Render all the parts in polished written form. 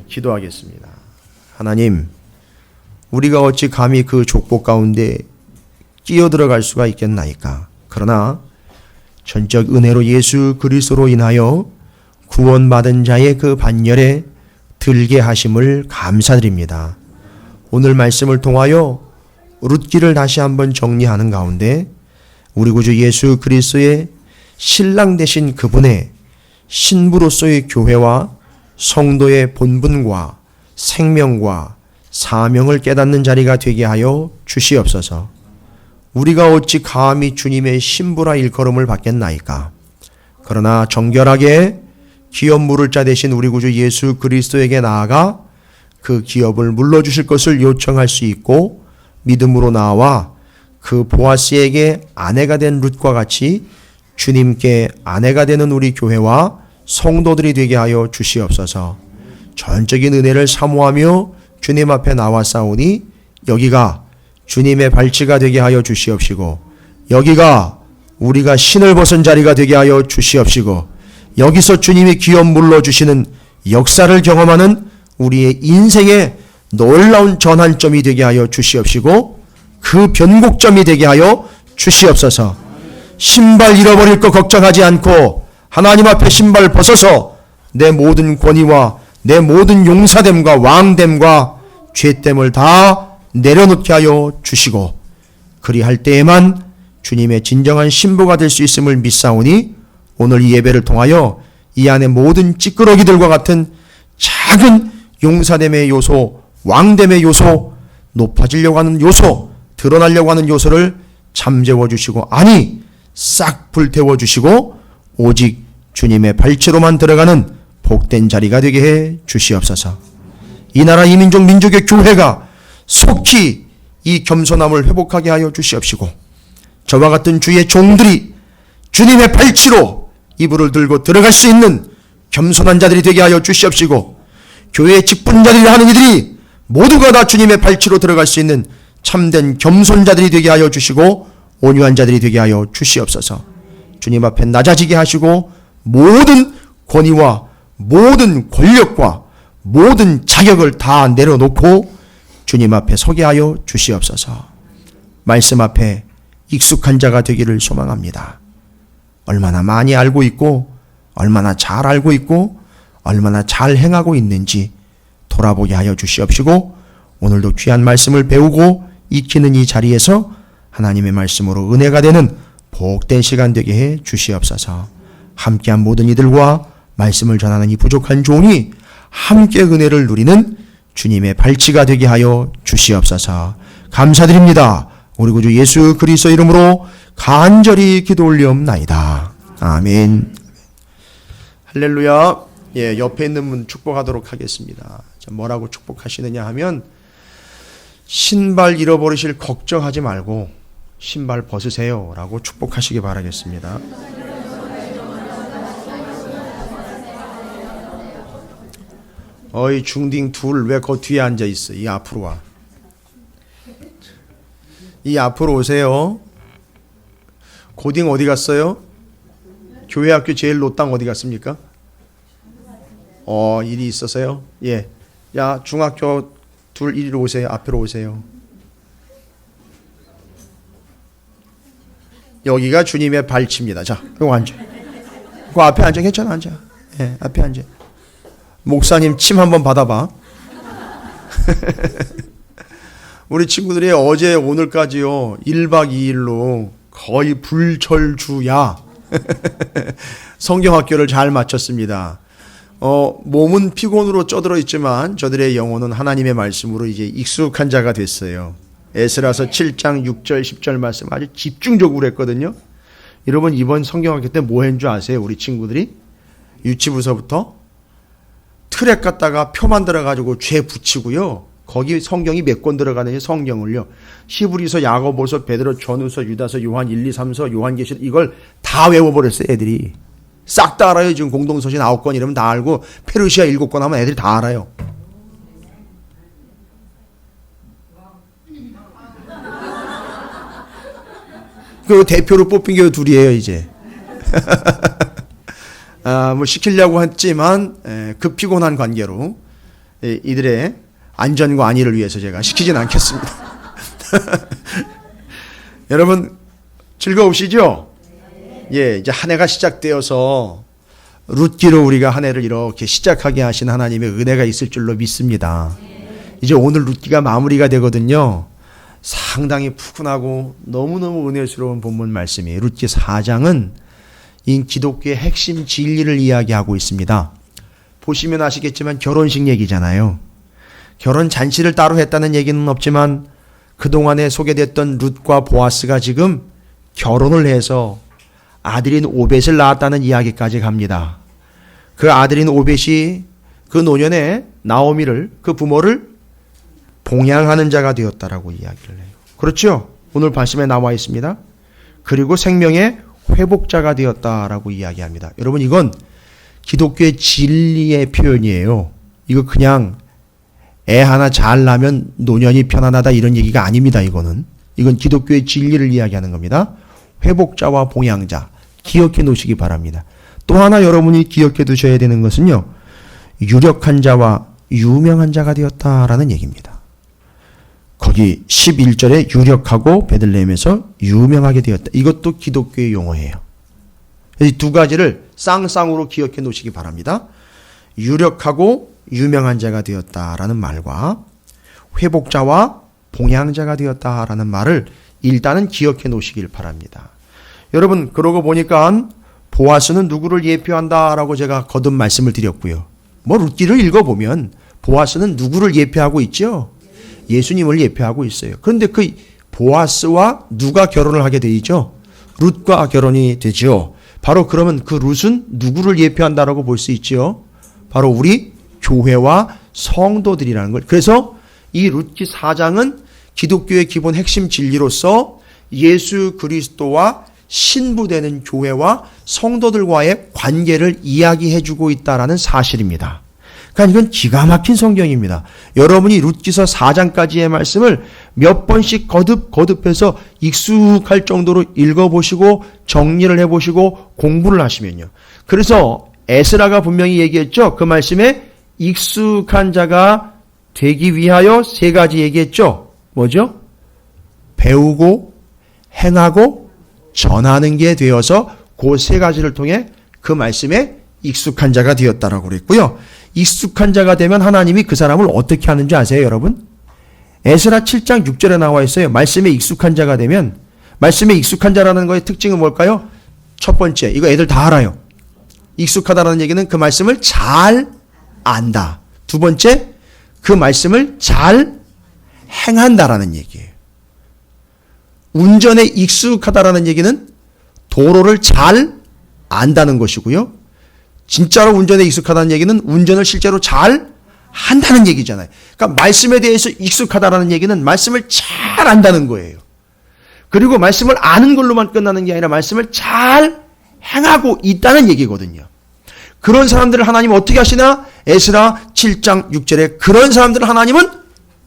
기도하겠습니다. 하나님, 우리가 어찌 감히 그 족보 가운데 끼어들어갈 수가 있겠나이까. 그러나 전적 은혜로 예수 그리스도로 인하여 구원받은 자의 그 반열에 들게 하심을 감사드립니다. 오늘 말씀을 통하여 룻기를 다시 한번 정리하는 가운데 우리 구주 예수 그리스도의 신랑 되신 그분의 신부로서의 교회와 성도의 본분과 생명과 사명을 깨닫는 자리가 되게 하여 주시옵소서. 우리가 어찌 감히 주님의 신부라 일컬음을 받겠나이까. 그러나 정결하게 기업 물을 자 되신 우리 구주 예수 그리스도에게 나아가 그 기업을 물러주실 것을 요청할 수 있고 믿음으로 나와 그 보아스에게 아내가 된 룻과 같이 주님께 아내가 되는 우리 교회와 성도들이 되게 하여 주시옵소서. 전적인 은혜를 사모하며 주님 앞에 나왔사오니 여기가 주님의 발치가 되게 하여 주시옵시고 여기가 우리가 신을 벗은 자리가 되게 하여 주시옵시고 여기서 주님이 기업 물러주시는 역사를 경험하는 우리의 인생의 놀라운 전환점이 되게 하여 주시옵시고 그 변곡점이 되게 하여 주시옵소서. 신발 잃어버릴 거 걱정하지 않고 하나님 앞에 신발 벗어서 내 모든 권위와 내 모든 용사됨과 왕됨과 죄됨을 다 내려놓게 하여 주시고 그리할 때에만 주님의 진정한 신부가 될 수 있음을 믿사오니 오늘 이 예배를 통하여 이 안에 모든 찌끄러기들과 같은 작은 용사됨의 요소, 왕됨의 요소, 높아지려고 하는 요소, 드러나려고 하는 요소를 잠재워 주시고 아니 싹 불태워 주시고 오직 주님의 발치로만 들어가는 복된 자리가 되게 해 주시옵소서. 이 나라 이 민족 민족의 교회가 속히 이 겸손함을 회복하게 하여 주시옵시고 저와 같은 주의 종들이 주님의 발치로 이불을 들고 들어갈 수 있는 겸손한 자들이 되게 하여 주시옵시고 교회의 직분자들이 하는 이들이 모두가 다 주님의 발치로 들어갈 수 있는 참된 겸손자들이 되게 하여 주시고 온유한 자들이 되게 하여 주시옵소서. 주님 앞에 낮아지게 하시고 모든 권위와 모든 권력과 모든 자격을 다 내려놓고 주님 앞에 서게 하여 주시옵소서. 말씀 앞에 익숙한 자가 되기를 소망합니다. 얼마나 많이 알고 있고 얼마나 잘 알고 있고 얼마나 잘 행하고 있는지 돌아보게 하여 주시옵시고 오늘도 귀한 말씀을 배우고 익히는 이 자리에서 하나님의 말씀으로 은혜가 되는 복된 시간 되게 해 주시옵소서. 함께한 모든 이들과 말씀을 전하는 이 부족한 종이 함께 은혜를 누리는 주님의 발치가 되게 하여 주시옵소서. 감사드립니다. 우리 구주 예수 그리스도 이름으로 간절히 기도 올리옵나이다. 아멘. 할렐루야. 예, 옆에 있는 분 축복하도록 하겠습니다. 뭐라고 축복하시느냐 하면 신발 잃어버리실 걱정하지 말고 신발 벗으세요 라고 축복하시기 바라겠습니다. 어이 중딩 둘 왜 그 뒤에 앉아 있어? 이 앞으로 와. 이 앞으로 오세요. 고딩 어디 갔어요? 교회 학교 제일 노땅 어디 갔습니까? 일이 있어서요? 예. 야, 중학교 둘 이리로 오세요. 앞으로 오세요. 여기가 주님의 발치입니다. 자, 여기 앉아. 그 앞에 앉아. 괜찮아, 앉아. 예, 앞에 앉아. 목사님 침 한번 받아봐. 우리 친구들이 어제 오늘까지요 1박 2일로 거의 불철주야 성경학교를 잘 마쳤습니다. 몸은 피곤으로 쪄들어 있지만 저들의 영혼은 하나님의 말씀으로 이제 익숙한 자가 됐어요. 에스라서 7장 6절 10절 말씀 아주 집중적으로 했거든요. 여러분 이번 성경학교 때 뭐 했는 줄 아세요? 우리 친구들이 유치부서부터 트랙 갖다가 표 만들어가지고 죄 붙이고요. 거기 성경이 몇 권 들어가는지 성경을요. 히브리서, 야고보서, 베드로, 전후서, 유다서, 요한 1, 2, 3서, 요한계시록 이걸 다 외워버렸어요. 애들이. 싹 다 알아요. 지금 공동서신 9권 이러면 다 알고 페르시아 7권 하면 애들이 다 알아요. 그 대표로 뽑힌 게 둘이에요 이제. 뭐 시키려고 했지만 급 피곤한 관계로 이들의 안전과 안위를 위해서 제가 시키진 않겠습니다. 여러분 즐거우시죠? 예, 이제 한 해가 시작되어서 룻기로 우리가 한 해를 이렇게 시작하게 하신 하나님의 은혜가 있을 줄로 믿습니다. 이제 오늘 룻기가 마무리가 되거든요. 상당히 푸근하고 너무너무 은혜스러운 본문 말씀이에요. 룻기 4장은 이 기독교의 핵심 진리를 이야기하고 있습니다. 보시면 아시겠지만 결혼식 얘기잖아요. 결혼 잔치를 따로 했다는 얘기는 없지만 그동안에 소개됐던 룻과 보아스가 지금 결혼을 해서 아들인 오벳을 낳았다는 이야기까지 갑니다. 그 아들인 오벳이 그 노년에 나오미를, 그 부모를 봉양하는 자가 되었다라고 이야기를 해요. 그렇죠? 오늘 말씀에 나와 있습니다. 그리고 생명의 회복자가 되었다라고 이야기합니다. 여러분 이건 기독교의 진리의 표현이에요. 이거 그냥 애 하나 잘 낳으면 노년이 편안하다 이런 얘기가 아닙니다. 이건 기독교의 진리를 이야기하는 겁니다. 회복자와 봉양자 기억해 놓으시기 바랍니다. 또 하나 여러분이 기억해 두셔야 되는 것은요. 유력한 자와 유명한 자가 되었다라는 얘기입니다. 거기 11절에 유력하고 베들레헴에서 유명하게 되었다. 이것도 기독교의 용어예요. 이 두 가지를 쌍쌍으로 기억해 놓으시기 바랍니다. 유력하고 유명한 자가 되었다라는 말과 회복자와 봉양자가 되었다라는 말을 일단은 기억해 놓으시길 바랍니다. 여러분 그러고 보니까 보아스는 누구를 예표한다라고 제가 거듭 말씀을 드렸고요. 룻기를 읽어보면 보아스는 누구를 예표하고 있죠? 예수님을 예표하고 있어요. 그런데 그 보아스와 누가 결혼을 하게 되죠? 룻과 결혼이 되죠. 바로 그러면 그 룻은 누구를 예표한다라고 볼 수 있죠? 바로 우리 교회와 성도들이라는 걸. 그래서 이 룻기 4장은 기독교의 기본 핵심 진리로서 예수 그리스도와 신부되는 교회와 성도들과의 관계를 이야기해주고 있다라는 사실입니다. 그러니까 이건 기가 막힌 성경입니다. 여러분이 룻기서 4장까지의 말씀을 몇 번씩 거듭해서 익숙할 정도로 읽어보시고 정리를 해보시고 공부를 하시면요. 그래서 에스라가 분명히 얘기했죠. 그 말씀에 익숙한 자가 되기 위하여 세 가지 얘기했죠. 뭐죠? 배우고 행하고 전하는 게 되어서 그 세 가지를 통해 그 말씀에 익숙한 자가 되었다라고 그랬고요. 익숙한 자가 되면 하나님이 그 사람을 어떻게 하는지 아세요, 여러분? 에스라 7장 6절에 나와 있어요. 말씀에 익숙한 자가 되면, 말씀에 익숙한 자라는 거의 특징은 뭘까요? 첫 번째, 이거 애들 다 알아요. 익숙하다라는 얘기는 그 말씀을 잘 안다. 두 번째, 그 말씀을 잘 행한다라는 얘기예요. 운전에 익숙하다라는 얘기는 도로를 잘 안다는 것이고요. 진짜로 운전에 익숙하다는 얘기는 운전을 실제로 잘 한다는 얘기잖아요. 그러니까 말씀에 대해서 익숙하다라는 얘기는 말씀을 잘 안다는 거예요. 그리고 말씀을 아는 걸로만 끝나는 게 아니라 말씀을 잘 행하고 있다는 얘기거든요. 그런 사람들을 하나님은 어떻게 하시나? 에스라 7장 6절에 그런 사람들을 하나님은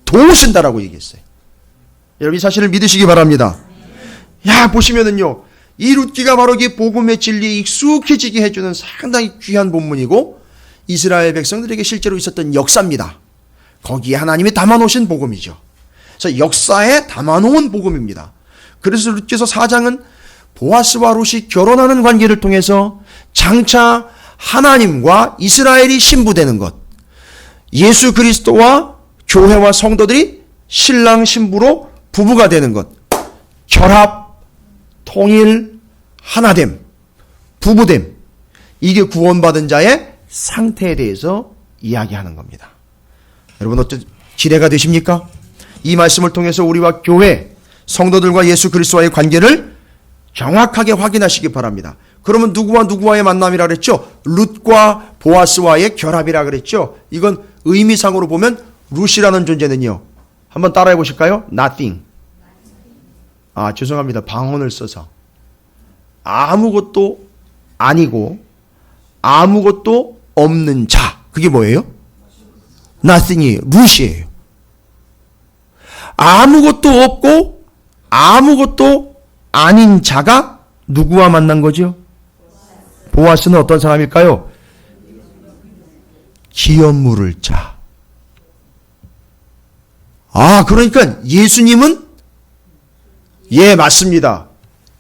도우신다라고 얘기했어요. 여러분 이 사실을 믿으시기 바랍니다. 야 보시면은요. 이 룻기가 바로 이 복음의 진리에 익숙해지게 해주는 상당히 귀한 본문이고 이스라엘 백성들에게 실제로 있었던 역사입니다. 거기에 하나님이 담아놓으신 복음이죠. 그래서 역사에 담아놓은 복음입니다. 그래서 룻기서 4장은 보아스와 룻이 결혼하는 관계를 통해서 장차 하나님과 이스라엘이 신부되는 것, 예수 그리스도와 교회와 성도들이 신랑 신부로 부부가 되는 것, 결합, 통일, 하나됨, 부부됨, 이게 구원받은 자의 상태에 대해서 이야기하는 겁니다. 여러분 어떤 기대가 되십니까? 이 말씀을 통해서 우리와 교회, 성도들과 예수 그리스도와의 관계를 정확하게 확인하시기 바랍니다. 그러면 누구와 누구와의 만남이라 그랬죠? 룻과 보아스와의 결합이라 그랬죠? 이건 의미상으로 보면 룻이라는 존재는요. 한번 따라해 보실까요? Nothing. 죄송합니다. 방언을 써서. 아무것도 아니고 아무것도 없는 자. 그게 뭐예요? Nothing이 룻이에요. 아무것도 없고 아무것도 아닌 자가 누구와 만난 거죠? 보아스는 어떤 사람일까요? 기업 물을 자. 그러니까 예수님은 예, 맞습니다.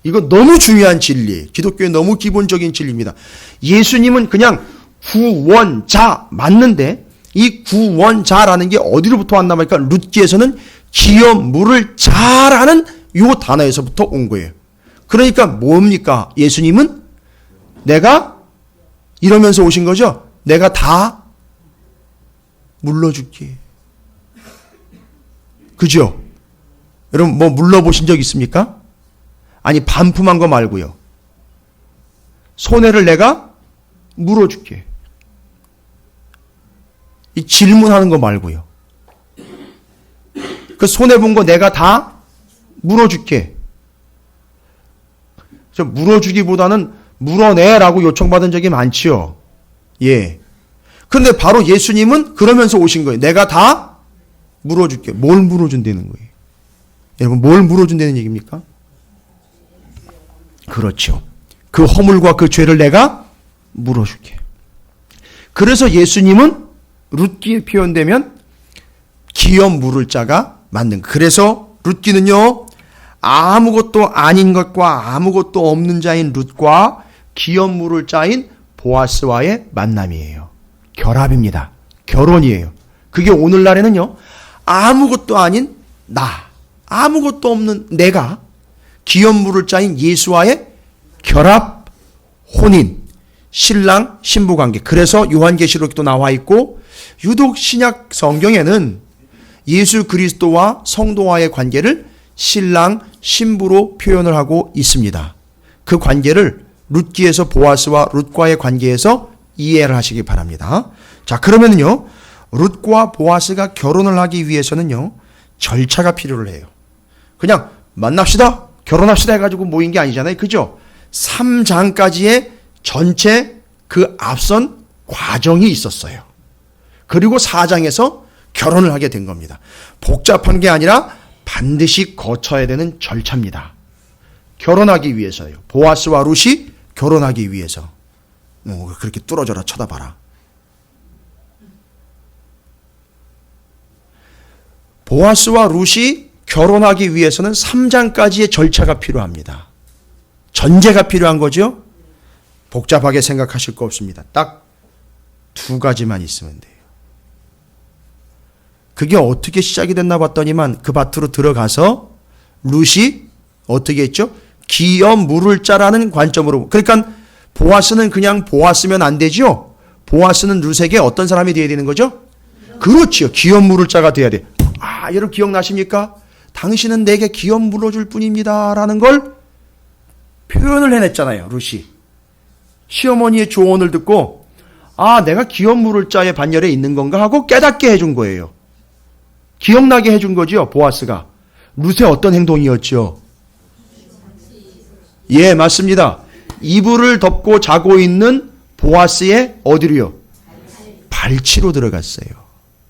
이거 너무 중요한 진리. 기독교의 너무 기본적인 진리입니다. 예수님은 그냥 구원자 맞는데 이 구원자라는 게 어디로부터 왔나 보니까 룻기에서는 기어 물을 자라는 요 단어에서부터 온 거예요. 그러니까 뭡니까? 예수님은 내가 이러면서 오신 거죠. 내가 다 물러줄게. 그죠? 여러분 뭐 물러보신 적 있습니까? 아니 반품한 거 말고요. 손해를 내가 물어줄게. 이 질문하는 거 말고요. 그 손해본 거 내가 다 물어줄게. 저 물어주기보다는 물어내라고 요청받은 적이 많지요. 예. 그런데 바로 예수님은 그러면서 오신 거예요. 내가 다 물어줄게. 뭘 물어준다는 거예요? 여러분 뭘 물어준다는 얘기입니까? 그렇죠. 그 허물과 그 죄를 내가 물어줄게. 그래서 예수님은 룻기에 표현되면 기업 물을 자가 만든. 그래서 룻기는요 아무것도 아닌 것과 아무것도 없는 자인 룻과 기업 물을 자인 보아스와의 만남이에요. 결합입니다. 결혼이에요. 그게 오늘날에는요 아무것도 아닌 나, 아무것도 없는 내가 기업 물을 자인 예수와의 결합, 혼인, 신랑, 신부 관계. 그래서 요한계시록도 나와 있고 유독 신약 성경에는 예수 그리스도와 성도와의 관계를 신랑, 신부로 표현을 하고 있습니다. 그 관계를 룻기에서 보아스와 룻과의 관계에서 이해를 하시기 바랍니다. 자, 그러면은요, 룻과 보아스가 결혼을 하기 위해서는요, 절차가 필요를 해요. 그냥 만납시다, 결혼합시다 해가지고 모인 게 아니잖아요. 그죠? 3장까지의 전체 그 앞선 과정이 있었어요. 그리고 4장에서 결혼을 하게 된 겁니다. 복잡한 게 아니라 반드시 거쳐야 되는 절차입니다. 결혼하기 위해서요. 보아스와 룻이 결혼하기 위해서. 그렇게 뚫어져라 쳐다봐라. 보아스와 룻이 결혼하기 위해서는 3장까지의 절차가 필요합니다. 전제가 필요한 거죠. 복잡하게 생각하실 거 없습니다. 딱 2가지만 있으면 돼요. 그게 어떻게 시작이 됐나 봤더니만 그 밭으로 들어가서 룻이 어떻게 했죠? 기업 물을 자라는 관점으로. 그러니까 보아스는 그냥 보아스면 안 되죠. 보아스는 룻에게 어떤 사람이 되어야 되는 거죠? 그렇지요. 기업 물을 자가 돼야 돼. 여러분 기억나십니까? 당신은 내게 기업 물어줄 뿐입니다 라는 걸 표현을 해냈잖아요. 룻이. 시어머니의 조언을 듣고 내가 기업 물을 자의 반열에 있는 건가 하고 깨닫게 해준 거예요. 기억나게 해준 거죠. 보아스가. 룻의 어떤 행동이었죠? 예, 맞습니다. 이불을 덮고 자고 있는 보아스의 어디로요? 발치로 들어갔어요.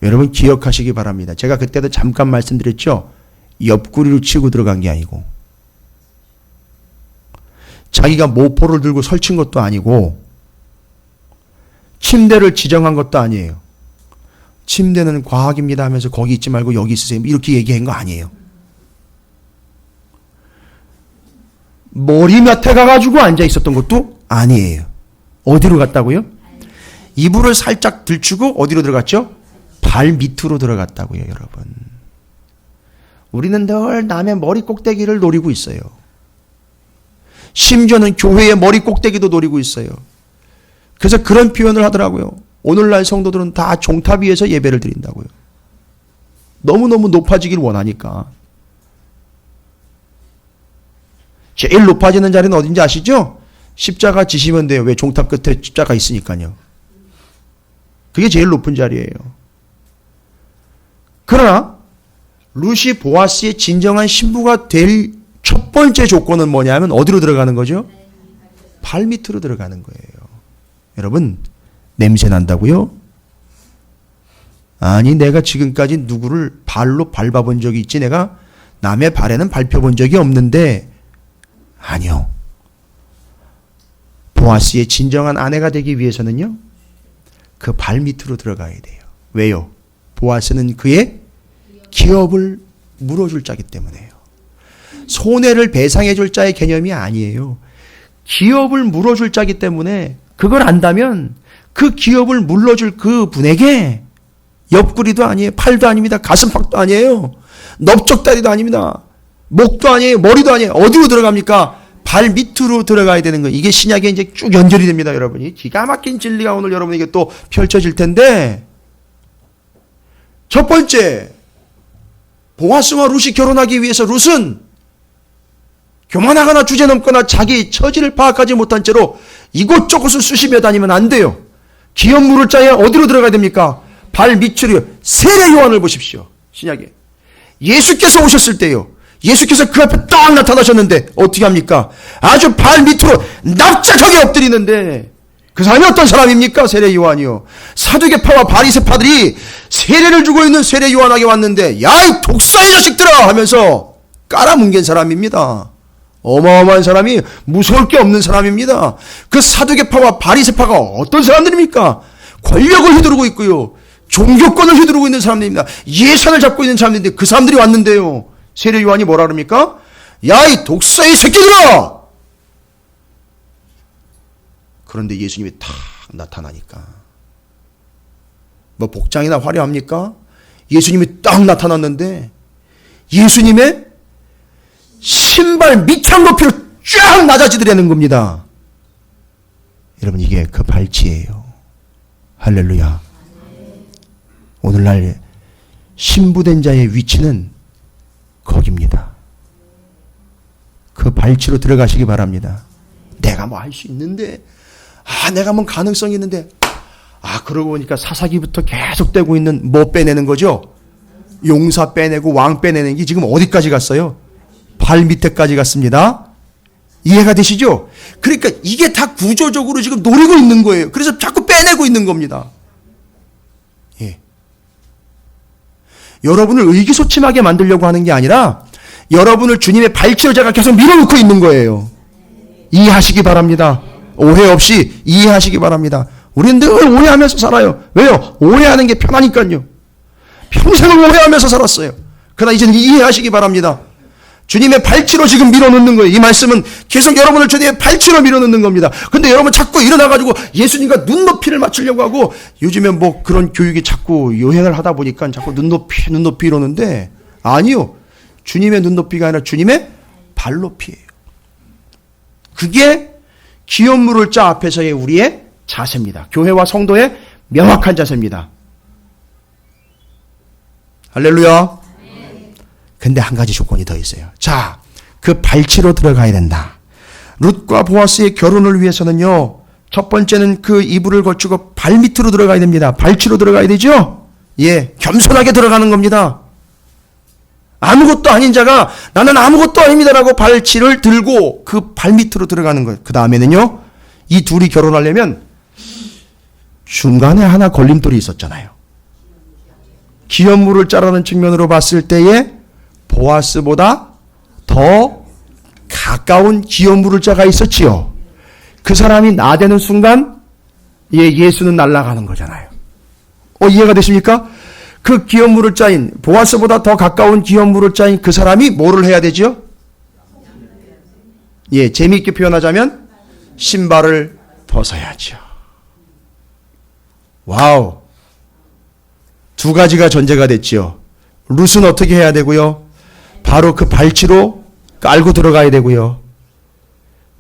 여러분 기억하시기 바랍니다. 제가 그때도 잠깐 말씀드렸죠. 옆구리로 치고 들어간 게 아니고 자기가 모포를 들고 설친 것도 아니고 침대를 지정한 것도 아니에요. 침대는 과학입니다 하면서 거기 있지 말고 여기 있으세요. 이렇게 얘기한 거 아니에요. 머리 밑에 가가지고 앉아 있었던 것도 아니에요. 어디로 갔다고요? 이불을 살짝 들추고 어디로 들어갔죠? 발 밑으로 들어갔다고요, 여러분. 우리는 늘 남의 머리 꼭대기를 노리고 있어요. 심지어는 교회의 머리 꼭대기도 노리고 있어요. 그래서 그런 표현을 하더라고요. 오늘날 성도들은 다 종탑 위에서 예배를 드린다고요. 너무너무 높아지길 원하니까. 제일 높아지는 자리는 어딘지 아시죠? 십자가 지시면 돼요. 왜? 종탑 끝에 십자가 있으니까요. 그게 제일 높은 자리예요. 그러나 룻이 보아스의 진정한 신부가 될 첫 번째 조건은 뭐냐면 어디로 들어가는 거죠? 발 밑으로 들어가는 거예요. 여러분 냄새 난다고요? 아니 내가 지금까지 누구를 발로 밟아본 적이 있지 내가 남의 발에는 밟혀본 적이 없는데 아니요. 보아스의 진정한 아내가 되기 위해서는요. 그 발 밑으로 들어가야 돼요. 왜요? 보아스는 그의 기업을 물어줄 자기 때문에요. 손해를 배상해줄 자의 개념이 아니에요. 기업을 물어줄 자기 때문에 그걸 안다면 그 기업을 물러줄 그 분에게 옆구리도 아니에요. 팔도 아닙니다. 가슴팍도 아니에요. 넓적다리도 아닙니다. 목도 아니에요. 머리도 아니에요. 어디로 들어갑니까? 발 밑으로 들어가야 되는 거예요. 이게 신약에 이제 쭉 연결이 됩니다, 여러분이. 기가 막힌 진리가 오늘 여러분에게 또 펼쳐질 텐데, 첫 번째, 보아스와 룻이 결혼하기 위해서 룻은 교만하거나 주제넘거나 자기 처지를 파악하지 못한 채로 이곳저곳을 쑤시며 다니면 안 돼요. 기업 물을 자에 어디로 들어가야 됩니까? 발 밑으로. 세례 요한을 보십시오. 신약에. 예수께서 오셨을 때요. 예수께서 그 앞에 딱 나타나셨는데 어떻게 합니까? 아주 발 밑으로 납작하게 엎드리는데 그 사람이 어떤 사람입니까? 세례 요한이요. 사두개파와 바리새파들이 세례를 주고 있는 세례 요한에게 왔는데 야, 이 독사의 자식들아 하면서 깔아뭉갠 사람입니다. 어마어마한 사람이, 무서울 게 없는 사람입니다. 그 사두개파와 바리새파가 어떤 사람들입니까? 권력을 휘두르고 있고요. 종교권을 휘두르고 있는 사람들입니다. 예산을 잡고 있는 사람들인데 그 사람들이 왔는데요. 세례 요한이 뭐라 그럽니까? 야, 이 독사의 새끼들아! 그런데 예수님이 탁 나타나니까. 뭐 복장이나 화려합니까? 예수님이 딱 나타났는데 예수님의 신발 밑창 높이로 쫙 낮아지더라는 겁니다. 여러분, 이게 그 발치예요. 할렐루야. 오늘날 신부된 자의 위치는 거기입니다. 그 발치로 들어가시기 바랍니다. 내가 뭐 할 수 있는데, 내가 뭐 가능성이 있는데, 그러고 보니까 사사기부터 계속 되고 있는 뭐 빼내는 거죠? 용사 빼내고 왕 빼내는 게 지금 어디까지 갔어요? 발 밑에까지 갔습니다. 이해가 되시죠? 그러니까 이게 다 구조적으로 지금 노리고 있는 거예요. 그래서 자꾸 빼내고 있는 겁니다. 예. 여러분을 의기소침하게 만들려고 하는 게 아니라 여러분을 주님의 발치로 제가 계속 밀어놓고 있는 거예요. 이해하시기 바랍니다. 오해 없이 이해하시기 바랍니다. 우리는 늘 오해하면서 살아요. 왜요? 오해하는 게 편하니까요. 평생을 오해하면서 살았어요. 그러나 이제는 이해하시기 바랍니다. 주님의 발치로 지금 밀어넣는 거예요. 이 말씀은 계속 여러분을 주님의 발치로 밀어넣는 겁니다. 근데 여러분 자꾸 일어나가지고 예수님과 눈높이를 맞추려고 하고, 요즘에 뭐 그런 교육이 자꾸 유행을 하다 보니까 자꾸 눈높이 이러는데, 아니요. 주님의 눈높이가 아니라 주님의 발높이에요. 그게 기업 물을 자 앞에서의 우리의 자세입니다. 교회와 성도의 명확한 자세입니다. 할렐루야. 근데 한 가지 조건이 더 있어요. 자, 그 발치로 들어가야 된다. 룻과 보아스의 결혼을 위해서는요, 첫 번째는 그 이불을 거치고 발 밑으로 들어가야 됩니다. 발치로 들어가야 되죠? 예, 겸손하게 들어가는 겁니다. 아무것도 아닌 자가 나는 아무것도 아닙니다라고 발치를 들고 그 발 밑으로 들어가는 거예요. 그 다음에는요, 이 둘이 결혼하려면 중간에 하나 걸림돌이 있었잖아요. 기업물을 짜라는 측면으로 봤을 때에 보아스보다 더 가까운 기업물을 자가 있었지요. 그 사람이 나대는 순간 예수는 날아가는 거잖아요. 이해가 되십니까? 그 기업물을 짜인, 보아스보다 더 가까운 기업물을 짜인 그 사람이 뭐를 해야 되죠? 재미있게 표현하자면 신발을 벗어야죠. 와우. 두 가지가 전제가 됐죠. 룻은 어떻게 해야 되고요? 바로 그 발치로 깔고 들어가야 되고요.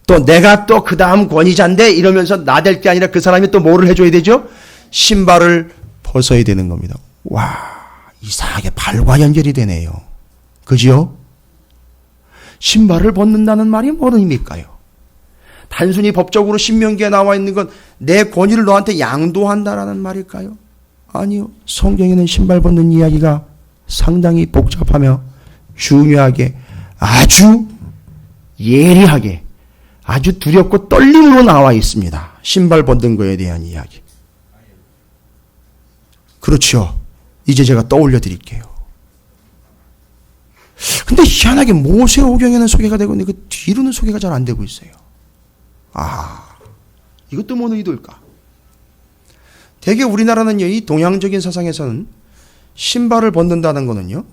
또 내가 또 그 다음 권위자인데 이러면서 나댈 게 아니라 그 사람이 또 뭐를 해줘야 되죠? 신발을 벗어야 되는 겁니다. 와, 이상하게 발과 연결이 되네요. 그죠? 신발을 벗는다는 말이 뭔 의미일까요? 단순히 법적으로 신명기에 나와 있는 건 내 권위를 너한테 양도한다라는 말일까요? 아니요. 성경에는 신발 벗는 이야기가 상당히 복잡하며 중요하게, 아주 예리하게, 아주 두렵고 떨림으로 나와 있습니다. 신발 벗는 거에 대한 이야기. 그렇죠. 이제 제가 떠올려 드릴게요. 근데 희한하게 모세오경에는 소개가 되고 있는데 그 뒤로는 소개가 잘 안 되고 있어요. 이것도 뭔 의도일까? 대개 우리나라는요, 이 동양적인 사상에서는 신발을 벗는다는 거는요.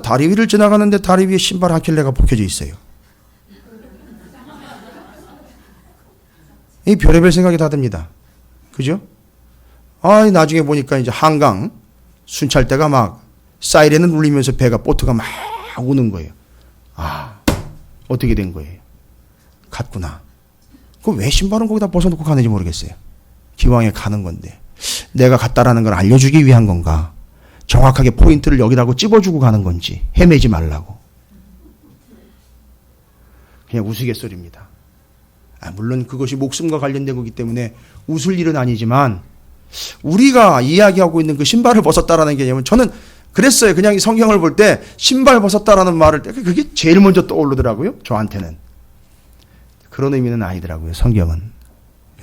다리 위를 지나가는데 다리 위에 신발 한 켤레가 벗겨져 있어요. 이 별의별 생각이 다 듭니다. 그죠? 나중에 보니까 이제 한강 순찰대가 막 사이렌을 울리면서 보트가 막 오는 거예요. 어떻게 된 거예요? 갔구나. 왜 신발은 거기다 벗어놓고 가는지 모르겠어요. 기왕에 가는 건데. 내가 갔다라는 걸 알려주기 위한 건가? 정확하게 포인트를 여기다고 찝어주고 가는 건지 헤매지 말라고. 그냥 우스갯소리입니다. 물론 그것이 목숨과 관련된 거기 때문에 웃을 일은 아니지만 우리가 이야기하고 있는 그 신발을 벗었다라는 개념은 저는 그랬어요. 그냥 이 성경을 볼 때 신발 벗었다라는 말을 그게 제일 먼저 떠오르더라고요. 저한테는. 그런 의미는 아니더라고요. 성경은.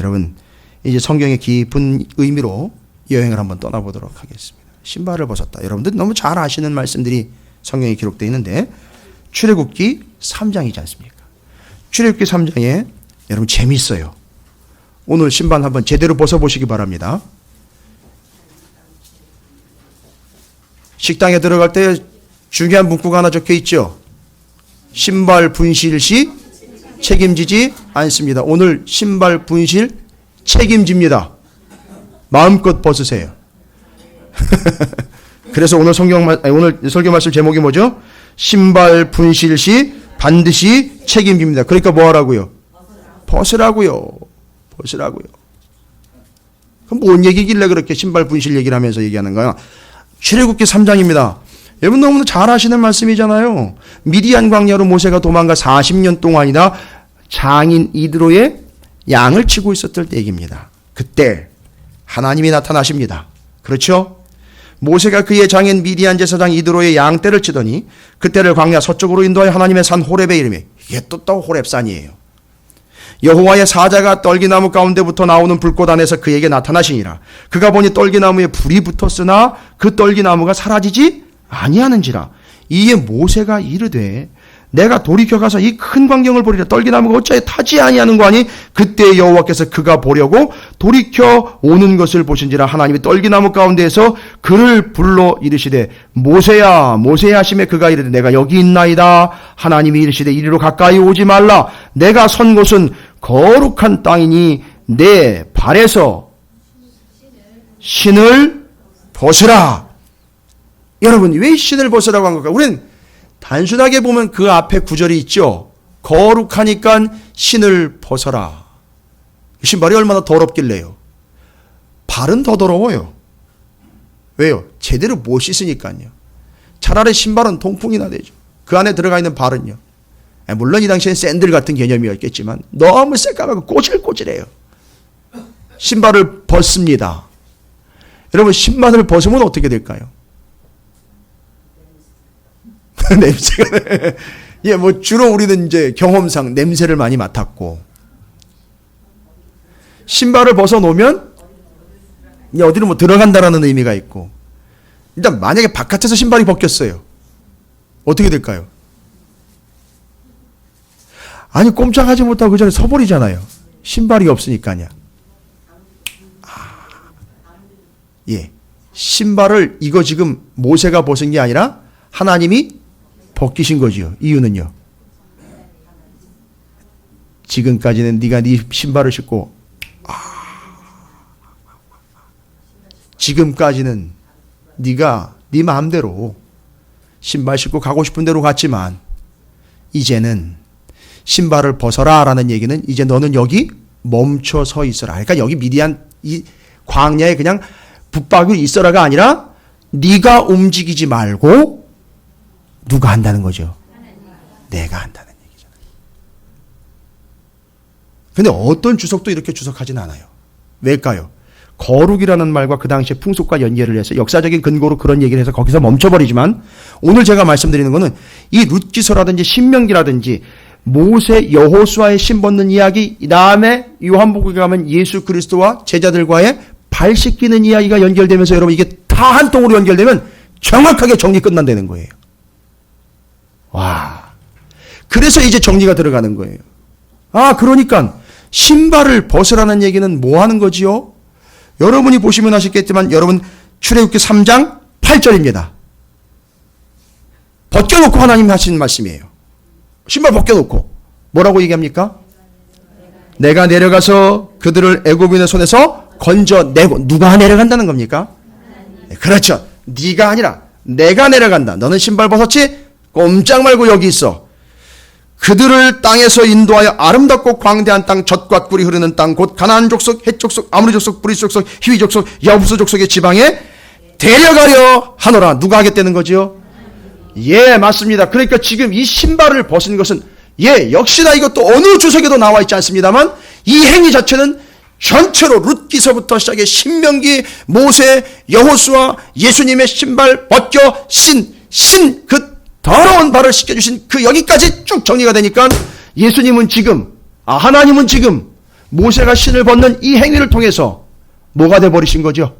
여러분 이제 성경의 깊은 의미로 여행을 한번 떠나보도록 하겠습니다. 신발을 벗었다. 여러분들 너무 잘 아시는 말씀들이 성경에 기록되어 있는데 출애굽기 3장이지 않습니까? 출애굽기 3장에 여러분 재밌어요. 오늘 신발 한번 제대로 벗어보시기 바랍니다. 식당에 들어갈 때 중요한 문구가 하나 적혀 있죠. 신발 분실 시 책임지지 않습니다. 오늘 신발 분실 책임집니다. 마음껏 벗으세요. 그래서 오늘 오늘 설교 말씀 제목이 뭐죠? 신발 분실 시 반드시 책임집니다. 그러니까 뭐 하라고요? 벗으라고요. 그럼 뭔 얘기길래 그렇게 신발 분실 얘기를 하면서 얘기하는 거야? 출애굽기 3장입니다. 여러분 너무 잘 아시는 말씀이잖아요. 미디안 광야로 모세가 도망가 40년 동안이나 장인 이드로의 양을 치고 있었을 때 얘기입니다. 그때 하나님이 나타나십니다. 그렇죠? 모세가 그의 장인 미디안 제사장 이드로의 양떼를 치더니 그때를 광야 서쪽으로 인도하여 하나님의 산 호렙에 이르매, 이게 또 호렙산이에요. 여호와의 사자가 떨기나무 가운데부터 나오는 불꽃 안에서 그에게 나타나시니라. 그가 보니 떨기나무에 불이 붙었으나 그 떨기나무가 사라지지 아니하는지라. 이에 모세가 이르되 내가 돌이켜 가서 이 큰 광경을 보리라. 떨기나무가 어찌하여 타지 아니하는 거 아니? 그때 여호와께서 그가 보려고 돌이켜 오는 것을 보신지라. 하나님이 떨기나무 가운데에서 그를 불러 이르시되 모세야 모세야 하시매 그가 이르되 내가 여기 있나이다. 하나님이 이르시되 이리로 가까이 오지 말라. 내가 선 곳은 거룩한 땅이니 내 발에서 신을 벗으라. 여러분 왜 신을 벗으라고 한 걸까? 우리는 단순하게 보면 그 앞에 구절이 있죠. 거룩하니까 신을 벗어라. 신발이 얼마나 더럽길래요. 발은 더 더러워요. 왜요? 제대로 못 씻으니까요. 차라리 신발은 통풍이나 되죠. 그 안에 들어가 있는 발은요. 물론 이 당시엔 샌들 같은 개념이었겠지만 너무 새까맣고 꼬질꼬질해요. 신발을 벗습니다. 여러분 신발을 벗으면 어떻게 될까요? 냄새가 뭐 주로 우리는 이제 경험상 냄새를 많이 맡았고 신발을 벗어 놓으면 어디로 뭐 들어간다라는 의미가 있고 일단 만약에 바깥에서 신발이 벗겼어요. 어떻게 될까요? 아니 꼼짝하지 못하고 그 전에 서버리잖아요. 신발이 없으니까요. 예, 신발을 이거 지금 모세가 벗은 게 아니라 하나님이 벗기신 거지요. 이유는요. 지금까지는 네가 네 신발을 신고 지금까지는 네가 네 마음대로 신발 신고 가고 싶은 대로 갔지만 이제는 신발을 벗어라 라는 얘기는 이제 너는 여기 멈춰 서 있어라. 그러니까 여기 미디안 이 광야에 그냥 붙박이로 있어라가 아니라 네가 움직이지 말고 누가 한다는 거죠? 내가 한다는 얘기잖아요. 근데 어떤 주석도 이렇게 주석하진 않아요. 왜일까요? 거룩이라는 말과 그 당시의 풍속과 연결을 해서 역사적인 근거로 그런 얘기를 해서 거기서 멈춰버리지만 오늘 제가 말씀드리는 거는 이 룻기서라든지 신명기라든지 모세 여호수아의 신 벗는 이야기, 이 다음에 요한복음에 가면 예수 그리스도와 제자들과의 발 씻기는 이야기가 연결되면서 여러분 이게 다 한 통으로 연결되면 정확하게 정리 끝난다는 거예요. 와, 그래서 이제 정리가 들어가는 거예요. 그러니까 신발을 벗으라는 얘기는 뭐 하는 거지요? 여러분이 보시면 아시겠지만 여러분 출애굽기 3장 8절입니다. 벗겨놓고 하나님이 하신 말씀이에요. 신발 벗겨놓고 뭐라고 얘기합니까? 내가 내려가서 그들을 애굽인의 손에서 건져내고. 누가 내려간다는 겁니까? 그렇죠. 네가 아니라 내가 내려간다. 너는 신발 벗었지? 꼼짝 말고 여기 있어. 그들을 땅에서 인도하여 아름답고 광대한 땅, 젖과 꿀이 흐르는 땅, 곧 가나안 족속, 헷 족속, 아모리 족속, 브리스 족속, 히위 족속, 여부스 족속의 지방에 데려가려 하노라. 누가 하겠다는 거지요? 예, 맞습니다. 그러니까 지금 이 신발을 벗은 것은 역시나 이것도 어느 주석에도 나와 있지 않습니다만 이 행위 자체는 전체로 룻기서부터 시작해 신명기, 모세, 여호수아, 예수님의 신발 벗겨 그 더러운 발을 씻겨주신 그 여기까지 쭉 정리가 되니까 예수님은 지금, 하나님은 지금 모세가 신을 벗는 이 행위를 통해서 뭐가 돼버리신 거죠?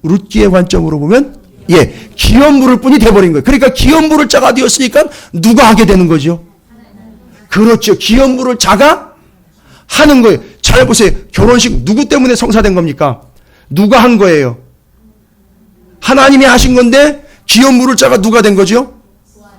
룻기의 관점으로 보면 기업물을 뿐이 돼버린 거예요. 그러니까 기업물을 자가 되었으니까 누가 하게 되는 거죠? 그렇죠. 기업물을 자가 하는 거예요. 잘 보세요. 결혼식 누구 때문에 성사된 겁니까? 누가 한 거예요? 하나님이 하신 건데 기업물을 자가 누가 된 거죠?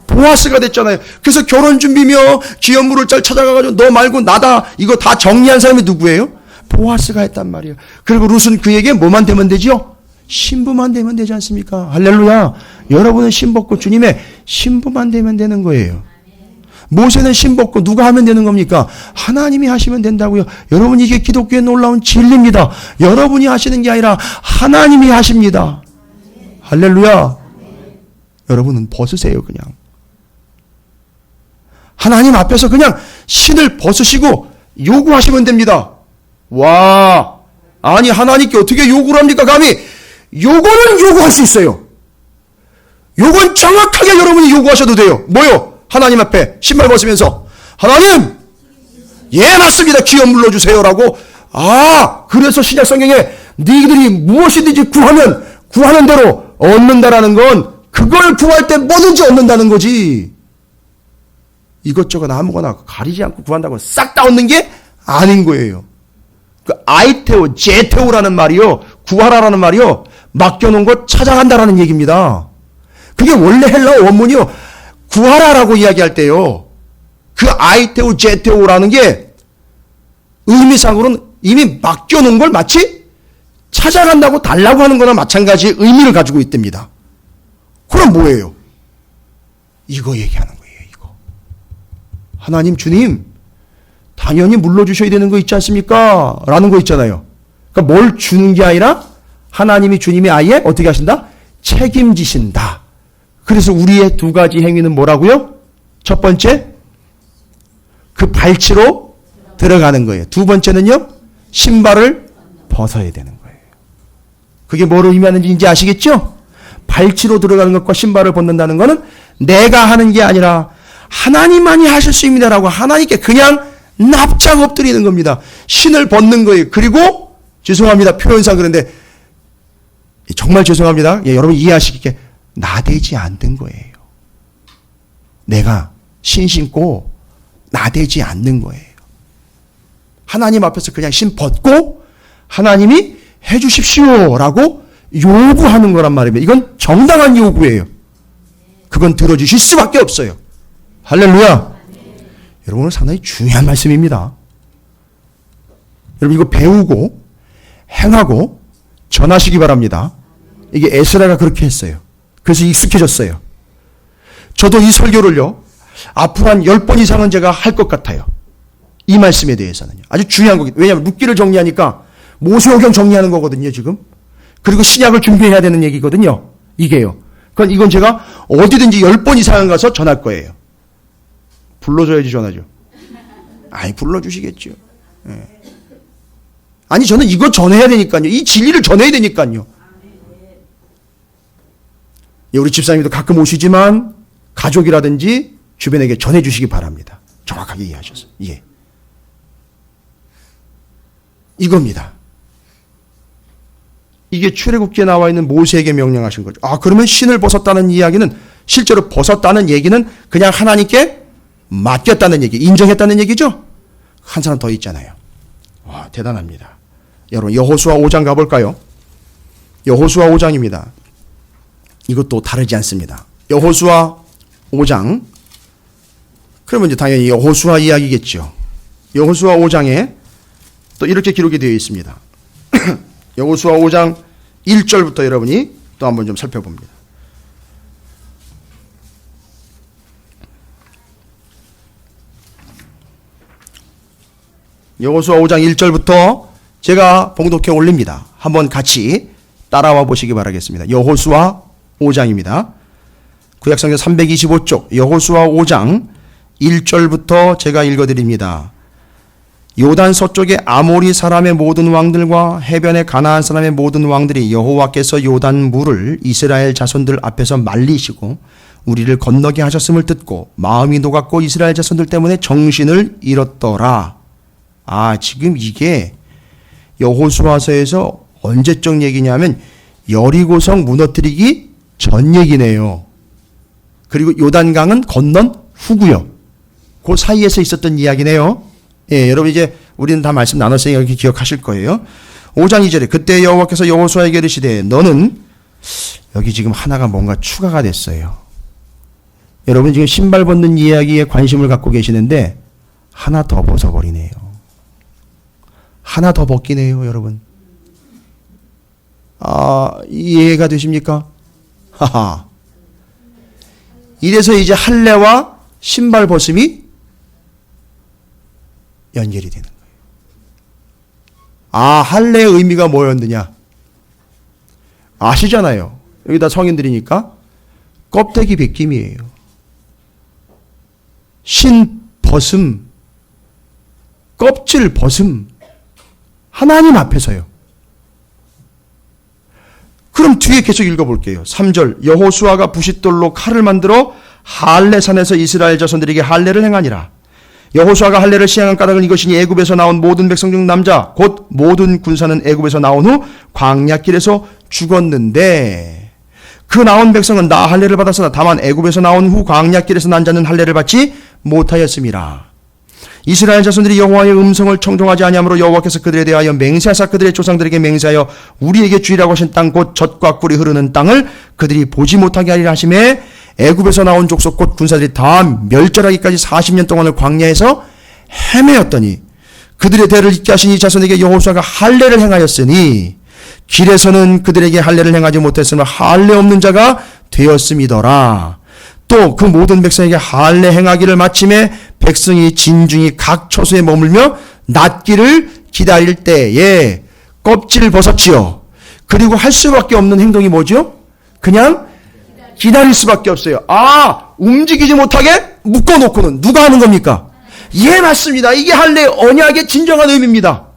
보아스가 됐잖아요. 그래서 결혼 준비며 기업물을 짤 찾아가가지고 너 말고 나다 이거 다 정리한 사람이 누구예요? 보아스가 했단 말이에요. 그리고 룻은 그에게 뭐만 되면 되지요? 신부만 되면 되지 않습니까? 할렐루야. 여러분은 신벗고 주님의 신부만 되면 되는 거예요. 모세는 신벗고 누가 하면 되는 겁니까? 하나님이 하시면 된다고요. 여러분 이게 기독교의 놀라운 진리입니다. 여러분이 하시는 게 아니라 하나님이 하십니다. 할렐루야. 여러분은 벗으세요 그냥. 하나님 앞에서 그냥 신을 벗으시고 요구하시면 됩니다. 와, 아니 하나님께 어떻게 요구를 합니까? 감히 요거는 요구할 수 있어요. 요건 정확하게 여러분이 요구하셔도 돼요. 뭐요? 하나님 앞에 신발 벗으면서 하나님, 맞습니다. 기업 물러주세요라고. 그래서 신약 성경에 너희들이 무엇이든지 구하면 구하는 대로 얻는다라는 건 그걸 구할 때 뭐든지 얻는다는 거지. 이것저것 아무거나 가리지 않고 구한다고 싹 다 얻는 게 아닌 거예요. 그 아이테오, 제테오라는 말이요, 구하라라는 말이요, 맡겨놓은 것 찾아간다라는 얘기입니다. 그게 원래 헬라어 원문이요, 구하라라고 이야기할 때요, 그 아이테오, 제테오라는 게 의미상으로는 이미 맡겨놓은 걸 마치 찾아간다고 달라고 하는 거나 마찬가지의 의미를 가지고 있답니다. 그럼 뭐예요? 이거 얘기하는 거예요, 이거. 하나님, 주님, 당연히 물러주셔야 되는 거 있지 않습니까? 라는 거 있잖아요. 그러니까 뭘 주는 게 아니라 하나님이 주님이 아예 어떻게 하신다? 책임지신다. 그래서 우리의 두 가지 행위는 뭐라고요? 첫 번째, 그 발치로 들어가는 거예요. 두 번째는요, 신발을 벗어야 되는 거예요. 그게 뭐를 의미하는지 이제 아시겠죠? 발치로 들어가는 것과 신발을 벗는다는 것은 내가 하는 게 아니라 하나님만이 하실 수 있습니다라고 하나님께 그냥 납작 엎드리는 겁니다. 신을 벗는 거예요. 그리고 죄송합니다. 표현상 그런데 정말 죄송합니다. 여러분 이해하시기에 나대지 않는 거예요. 내가 신 신고 나대지 않는 거예요. 하나님 앞에서 그냥 신 벗고 하나님이 해 주십시오라고 요구하는 거란 말입니다. 이건 정당한 요구예요. 그건 들어주실 수밖에 없어요. 할렐루야. 여러분 오늘 상당히 중요한 말씀입니다. 여러분 이거 배우고 행하고 전하시기 바랍니다. 이게 에스라가 그렇게 했어요. 그래서 익숙해졌어요. 저도 이 설교를요, 앞으로 한 10번 이상은 제가 할 것 같아요. 이 말씀에 대해서는요. 아주 중요한 거기. 왜냐하면 룻기를 정리하니까 모세오경 정리하는 거거든요, 지금. 그리고 신약을 준비해야 되는 얘기거든요. 이게요. 이건 제가 어디든지 10번 이상 가서 전할 거예요. 불러줘야지 전하죠. 아니, 불러주시겠죠. 예. 아니, 저는 이거 전해야 되니까요. 이 진리를 전해야 되니까요. 예, 우리 집사님도 가끔 오시지만 가족이라든지 주변에게 전해주시기 바랍니다. 정확하게 이해하셔서. 예. 이겁니다. 이게 출애굽기에 나와 있는 모세에게 명령하신 거죠. 그러면 신을 벗었다는 이야기는, 실제로 벗었다는 얘기는 그냥 하나님께 맡겼다는 얘기, 인정했다는 얘기죠. 한 사람 더 있잖아요. 와, 대단합니다. 여러분 여호수아 5장 가볼까요? 여호수아 5장입니다. 이것도 다르지 않습니다. 여호수아 5장. 그러면 이제 당연히 여호수아 이야기겠죠. 여호수아 5장에 또 이렇게 기록이 되어 있습니다. 여호수아 5장 1절부터 여러분이 또 한번 좀 살펴봅니다. 여호수아 5장 1절부터 제가 봉독해 올립니다. 한번 같이 따라와 보시기 바라겠습니다. 여호수아 5장입니다. 구약성경 325쪽 여호수아 5장 1절부터 제가 읽어드립니다. 요단 서쪽의 아모리 사람의 모든 왕들과 해변의 가나안 사람의 모든 왕들이 여호와께서 요단 물을 이스라엘 자손들 앞에서 말리시고 우리를 건너게 하셨음을 듣고 마음이 녹았고 이스라엘 자손들 때문에 정신을 잃었더라. 지금 이게 여호수아서에서 언제적 얘기냐면 여리고성 무너뜨리기 전 얘기네요. 그리고 요단강은 건넌 후고요. 그 사이에서 있었던 이야기네요. 여러분 이제 우리는 다 말씀 나눴으니까 이렇게 기억하실 거예요. 5장 2절에 그때 여호와께서 여호수아에게 이르시되 너는 여기 지금 하나가 뭔가 추가가 됐어요. 여러분 지금 신발 벗는 이야기에 관심을 갖고 계시는데 하나 더 벗어버리네요. 하나 더 벗기네요, 여러분. 이해가 되십니까? 하하. 이래서 이제 할례와 신발 벗음이 연결이 되는 거예요. 할례의 의미가 뭐였느냐? 아시잖아요. 여기다 성인들이니까 껍데기 벗김이에요. 신 벗음, 껍질 벗음. 하나님 앞에서요. 그럼 뒤에 계속 읽어볼게요. 3절 여호수아가 부싯돌로 칼을 만들어 할례산에서 이스라엘 자손들에게 할례를 행하니라. 여호수아가 할례를 시행한 까닭은 이것이니 애굽에서 나온 모든 백성 중 남자 곧 모든 군사는 애굽에서 나온 후 광야길에서 죽었는데 그 나온 백성은 나 할례를 받았으나 다만 애굽에서 나온 후 광야길에서 난 자는 할례를 받지 못하였음이라. 이스라엘 자손들이 여호와의 음성을 청종하지 아니하므로 여호와께서 그들에 대하여 맹세하사 그들의 조상들에게 맹세하여 우리에게 주리라고 하신 땅 곧 젖과 꿀이 흐르는 땅을 그들이 보지 못하게 하리라 하심에 애굽에서 나온 족속 곧 군사들이 다 멸절하기까지 40년 동안을 광야에서 헤매었더니 그들의 대를 잇게 하신 이 자손에게 여호수아가 할례를 행하였으니 길에서는 그들에게 할례를 행하지 못했으나 할례 없는 자가 되었음이더라. 또 그 모든 백성에게 할례 행하기를 마침에 백성이 진중히 각 처소에 머물며 낫기를 기다릴 때에 껍질을 벗었지요. 그리고 할 수밖에 없는 행동이 뭐죠? 그냥 기다릴 수밖에 없어요. 움직이지 못하게 묶어놓고는 누가 하는 겁니까? 예, 맞습니다. 이게 할례 언약의 진정한 의미입니다.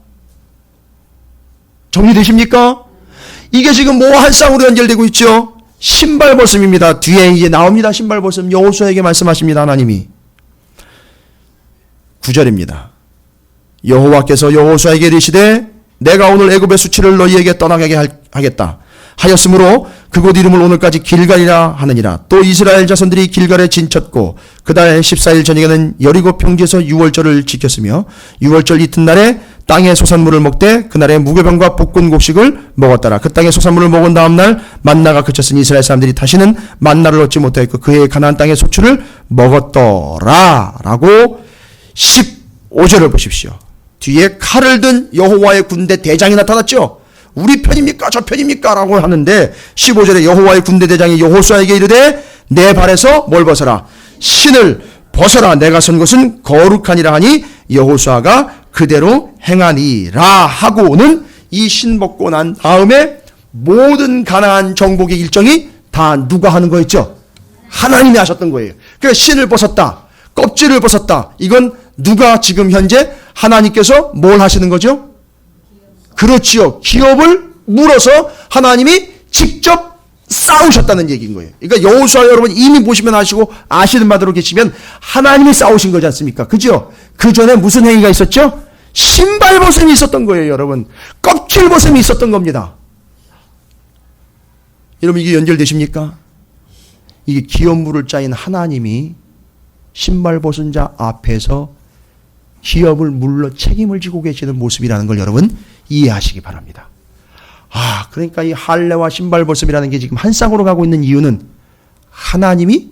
정리되십니까? 이게 지금 뭐 한 쌍으로 연결되고 있죠? 신발 벗음입니다. 뒤에 이제 나옵니다. 신발 벗음. 여호수아에게 말씀하십니다. 하나님이. 9절입니다. 여호와께서 여호수아에게 이르시되 내가 오늘 애굽의 수치를 너희에게 떠나게 하겠다 하였으므로 그곳 이름을 오늘까지 길갈이라 하느니라. 또 이스라엘 자손들이 길갈에 진쳤고 그달 14일 저녁에는 여리고 평지에서 유월절을 지켰으며 유월절 이튿날에 땅의 소산물을 먹되 그날에 무교병과 볶은 곡식을 먹었더라. 그 땅의 소산물을 먹은 다음 날 만나가 그쳤으니 이스라엘 사람들이 다시는 만나를 얻지 못하였고 그의 가나안 땅의 소출을 먹었더라. 라고 15절을 보십시오. 뒤에 칼을 든 여호와의 군대 대장이 나타났죠. 우리 편입니까? 저 편입니까? 라고 하는데 15절에 여호와의 군대 대장이 여호수아에게 이르되 내 발에서 뭘 벗어라? 신을 벗어라. 내가 선 곳은 거룩하니라 하니 여호수아가 그대로 행하니라 하고는 이 신 벗고 난 다음에 모든 가나안 정복의 일정이 다 누가 하는 거였죠? 하나님이 하셨던 거예요. 그러니까 신을 벗었다. 껍질을 벗었다. 이건 누가 지금 현재 하나님께서 뭘 하시는 거죠? 그렇지요. 기업을 물어서 하나님이 직접 싸우셨다는 얘기인 거예요. 그러니까 여호수아 여러분 이미 보시면 아시고 아시는 바대로 계시면 하나님이 싸우신 거지 않습니까? 그죠? 그 전에 무슨 행위가 있었죠? 신발 벗음이 있었던 거예요, 여러분. 껍질 벗음이 있었던 겁니다. 여러분 이게 연결되십니까? 이게 기업 물을 짜인 하나님이 신발 벗은 자 앞에서 기업을 물러 책임을 지고 계시는 모습이라는 걸 여러분 이해하시기 바랍니다. 그러니까 이 할례와 신발 벗음이라는 게 지금 한 쌍으로 가고 있는 이유는 하나님이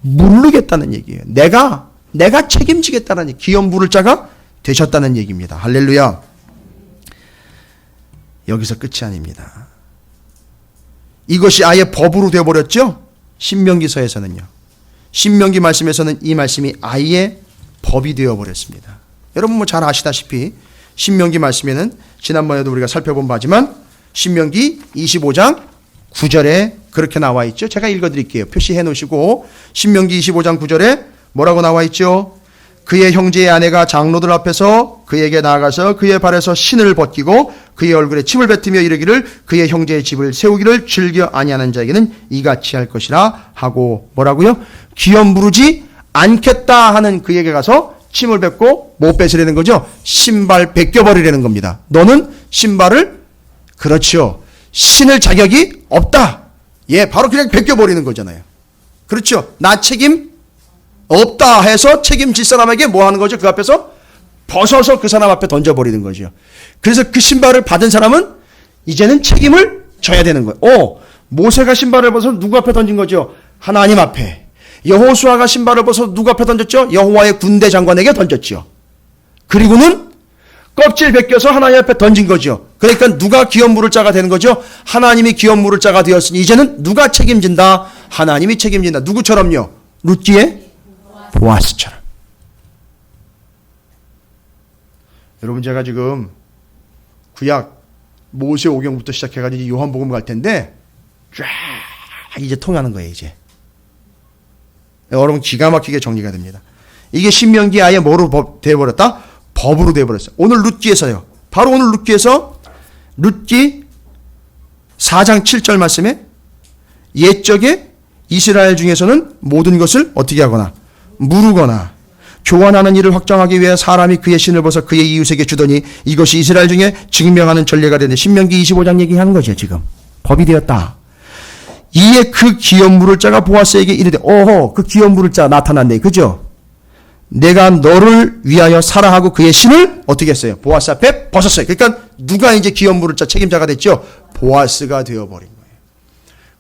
모르겠다는 얘기예요. 내가 책임지겠다는 기업 물을 자가 되셨다는 얘기입니다. 할렐루야. 여기서 끝이 아닙니다. 이것이 아예 법으로 되어버렸죠? 신명기서에서는요. 신명기 말씀에서는 이 말씀이 아예 법이 되어버렸습니다. 여러분 잘 아시다시피 신명기 말씀에는 지난번에도 우리가 살펴본 바지만 신명기 25장 9절에 그렇게 나와 있죠. 제가 읽어드릴게요. 표시해 놓으시고 신명기 25장 9절에 뭐라고 나와 있죠? 그의 형제의 아내가 장로들 앞에서 그에게 나아가서 그의 발에서 신을 벗기고 그의 얼굴에 침을 뱉으며 이르기를 그의 형제의 집을 세우기를 즐겨 아니하는 자에게는 이같이 할 것이라 하고 뭐라고요? 기업 무르지 않겠다 하는 그에게 가서 침을 뱉고 못 뺏으려는 거죠. 신발 벗겨버리려는 겁니다. 너는 신발을 그렇죠. 신을 자격이 없다. 바로 그냥 벗겨버리는 거잖아요. 그렇죠. 나 책임 없다 해서 책임질 사람에게 뭐 하는 거죠? 그 앞에서 벗어서 그 사람 앞에 던져버리는 거죠. 그래서 그 신발을 받은 사람은 이제는 책임을 져야 되는 거예요. 모세가 신발을 벗어서 누구 앞에 던진 거죠? 하나님 앞에. 여호수아가 신발을 벗어서 누구 앞에 던졌죠? 여호와의 군대 장관에게 던졌죠. 그리고는 껍질 벗겨서 하나님 앞에 던진 거죠. 그러니까 누가 기업 물을 자가 되는 거죠? 하나님이 기업 물을 자가 되었으니 이제는 누가 책임진다? 하나님이 책임진다. 누구처럼요? 룻기의 보아스처럼. 여러분 제가 지금 구약 모세오경부터 시작해가지고 요한복음 갈 텐데 쫙 이제 통하는 거예요. 이제 여러분 기가 막히게 정리가 됩니다. 이게 신명기 아예 뭐로 되어버렸다? 법으로 되어버렸어요. 오늘 룻기에서요. 바로 오늘 룻기에서 룻기 4장 7절 말씀에 옛적에 이스라엘 중에서는 모든 것을 어떻게 하거나 무르거나 교환하는 일을 확정하기 위해 사람이 그의 신을 벗어 그의 이웃에게 주더니 이것이 이스라엘 중에 증명하는 전례가 되는 신명기 25장 얘기하는 거죠. 지금 법이 되었다. 이에 그 기업 물을 자가 보아스에게 이르되 그 기업 물을 자 나타났네. 그죠? 내가 너를 위하여 사라 하고 그의 신을 어떻게 했어요? 보아스 앞에 벗었어요. 그러니까 누가 이제 기업 물을 자 책임자가 됐죠? 보아스가 되어버린 거예요.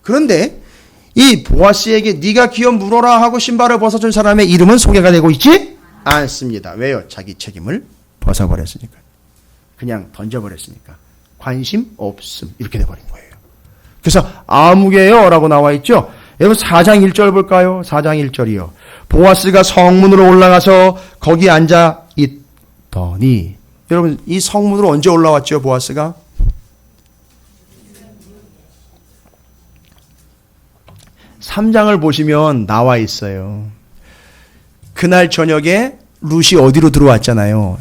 그런데 이 보아스에게 네가 기업 물어라 하고 신발을 벗어준 사람의 이름은 소개가 되고 있지 않습니다. 왜요? 자기 책임을 벗어버렸으니까. 그냥 던져버렸으니까. 관심 없음. 이렇게 돼버린 거예요. 그래서 아무개요 라고 나와 있죠. 여러분 4장 1절 볼까요? 4장 1절이요. 보아스가 성문으로 올라가서 거기 앉아 있더니 여러분 이 성문으로 언제 올라왔죠? 보아스가? (3장을) 보시면 나와 있어요. 그날 저녁에 룻이 어디로 들어왔잖아요.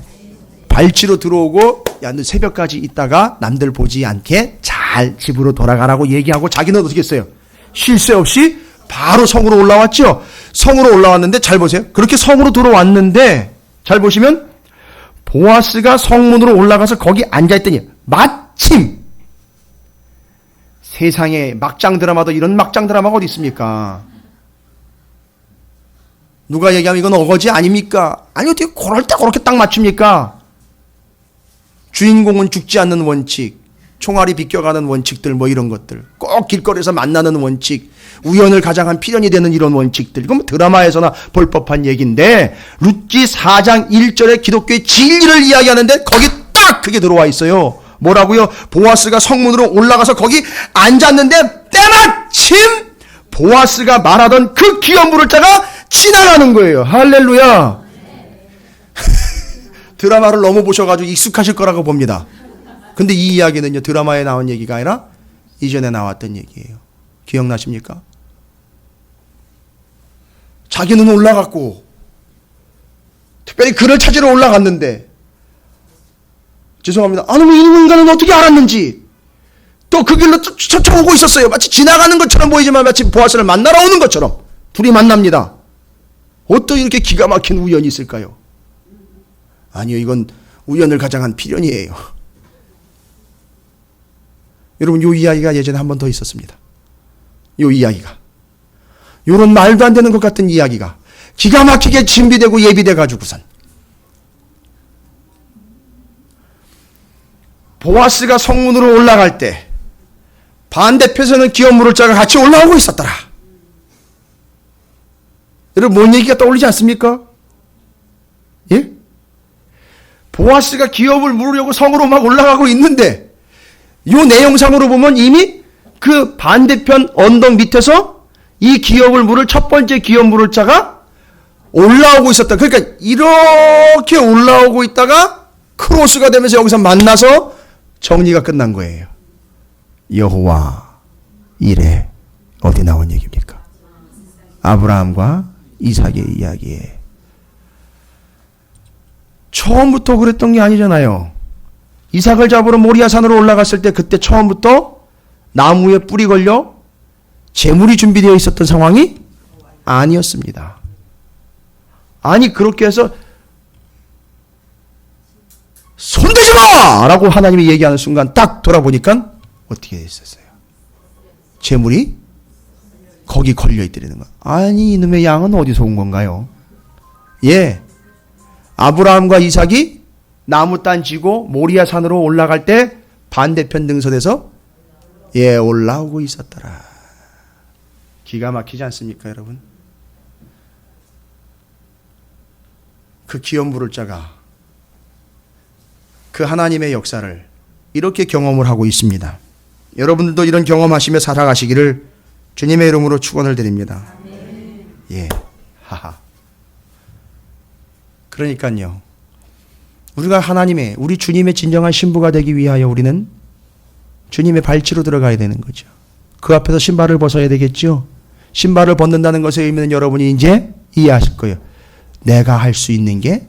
발치로 들어오고 야, 너 새벽까지 있다가 남들 보지 않게 잘 집으로 돌아가라고 얘기하고 자기는 어떻게 했어요? 쉴 새 없이 바로 성으로 올라왔죠. 성으로 올라왔는데 잘 보세요. 그렇게 성으로 들어왔는데 잘 보시면 보아스가 성문으로 올라가서 거기 앉아있더니 마침 세상에 막장 드라마도 이런 막장 드라마가 어디 있습니까? 누가 얘기하면 이건 어거지 아닙니까? 아니 어떻게 그럴 때 그렇게 딱 맞춥니까? 주인공은 죽지 않는 원칙, 총알이 비껴가는 원칙들 뭐 이런 것들, 꼭 길거리에서 만나는 원칙, 우연을 가장한 필연이 되는 이런 원칙들, 이건 뭐 드라마에서나 볼 법한 얘기인데 룻기 4장 1절에 기독교의 진리를 이야기하는데 거기 딱 그게 들어와 있어요. 뭐라고요? 보아스가 성문으로 올라가서 거기 앉았는데 때마침 보아스가 말하던 그 기업 물을 자가 지나가는 거예요. 할렐루야. 드라마를 너무 보셔가지고 익숙하실 거라고 봅니다. 근데 이 이야기는요, 드라마에 나온 얘기가 아니라 이전에 나왔던 얘기예요. 기억나십니까? 자기는 올라갔고 특별히 그를 찾으러 올라갔는데 죄송합니다. 아니 이 인간은 어떻게 알았는지 또 그 길로 쫓아오고 있었어요. 마치 지나가는 것처럼 보이지만 마치 보아스를 만나러 오는 것처럼 둘이 만납니다. 어떻게 이렇게 기가 막힌 우연이 있을까요? 아니요, 이건 우연을 가장한 필연이에요. 여러분, 이 이야기가 예전에 한 번 더 있었습니다. 이 이야기가. 이런 말도 안 되는 것 같은 이야기가 기가 막히게 준비되고 예비돼 가지고선 보아스가 성문으로 올라갈 때 반대편에서는 기업 물을 자가 같이 올라오고 있었더라. 여러분 뭔 얘기가 떠올리지 않습니까? 예? 보아스가 기업을 물으려고 성으로 막 올라가고 있는데 이 내용상으로 보면 이미 그 반대편 언덕 밑에서 이 기업을 물을 첫 번째 기업 물을 자가 올라오고 있었다. 그러니까 이렇게 올라오고 있다가 크로스가 되면서 여기서 만나서 정리가 끝난 거예요. 여호와 이레 어디 나온 얘기입니까? 아브라함과 이삭의 이야기에 처음부터 그랬던 게 아니잖아요. 이삭을 잡으러 모리아산으로 올라갔을 때 그때 처음부터 나무에 뿔이 걸려 제물이 준비되어 있었던 상황이 아니었습니다. 아니 그렇게 해서 손대지 마! 라고 하나님이 얘기하는 순간 딱 돌아보니까 어떻게 됐었어요? 제물이 거기 걸려 있더라는 거야. 아니 이놈의 양은 어디서 온 건가요? 예, 아브라함과 이삭이 나무 딴 지고 모리아 산으로 올라갈 때 반대편 등선에서 올라오고 있었더라. 기가 막히지 않습니까, 여러분? 그 기업 물을 자가 그 하나님의 역사를 이렇게 경험을 하고 있습니다. 여러분들도 이런 경험하시며 살아가시기를 주님의 이름으로 축원을 드립니다. 예, 하하. 그러니까요, 우리가 하나님의, 우리 주님의 진정한 신부가 되기 위하여 우리는 주님의 발치로 들어가야 되는 거죠. 그 앞에서 신발을 벗어야 되겠죠. 신발을 벗는다는 것의 의미는 여러분이 이제 이해하실 거예요. 내가 할 수 있는 게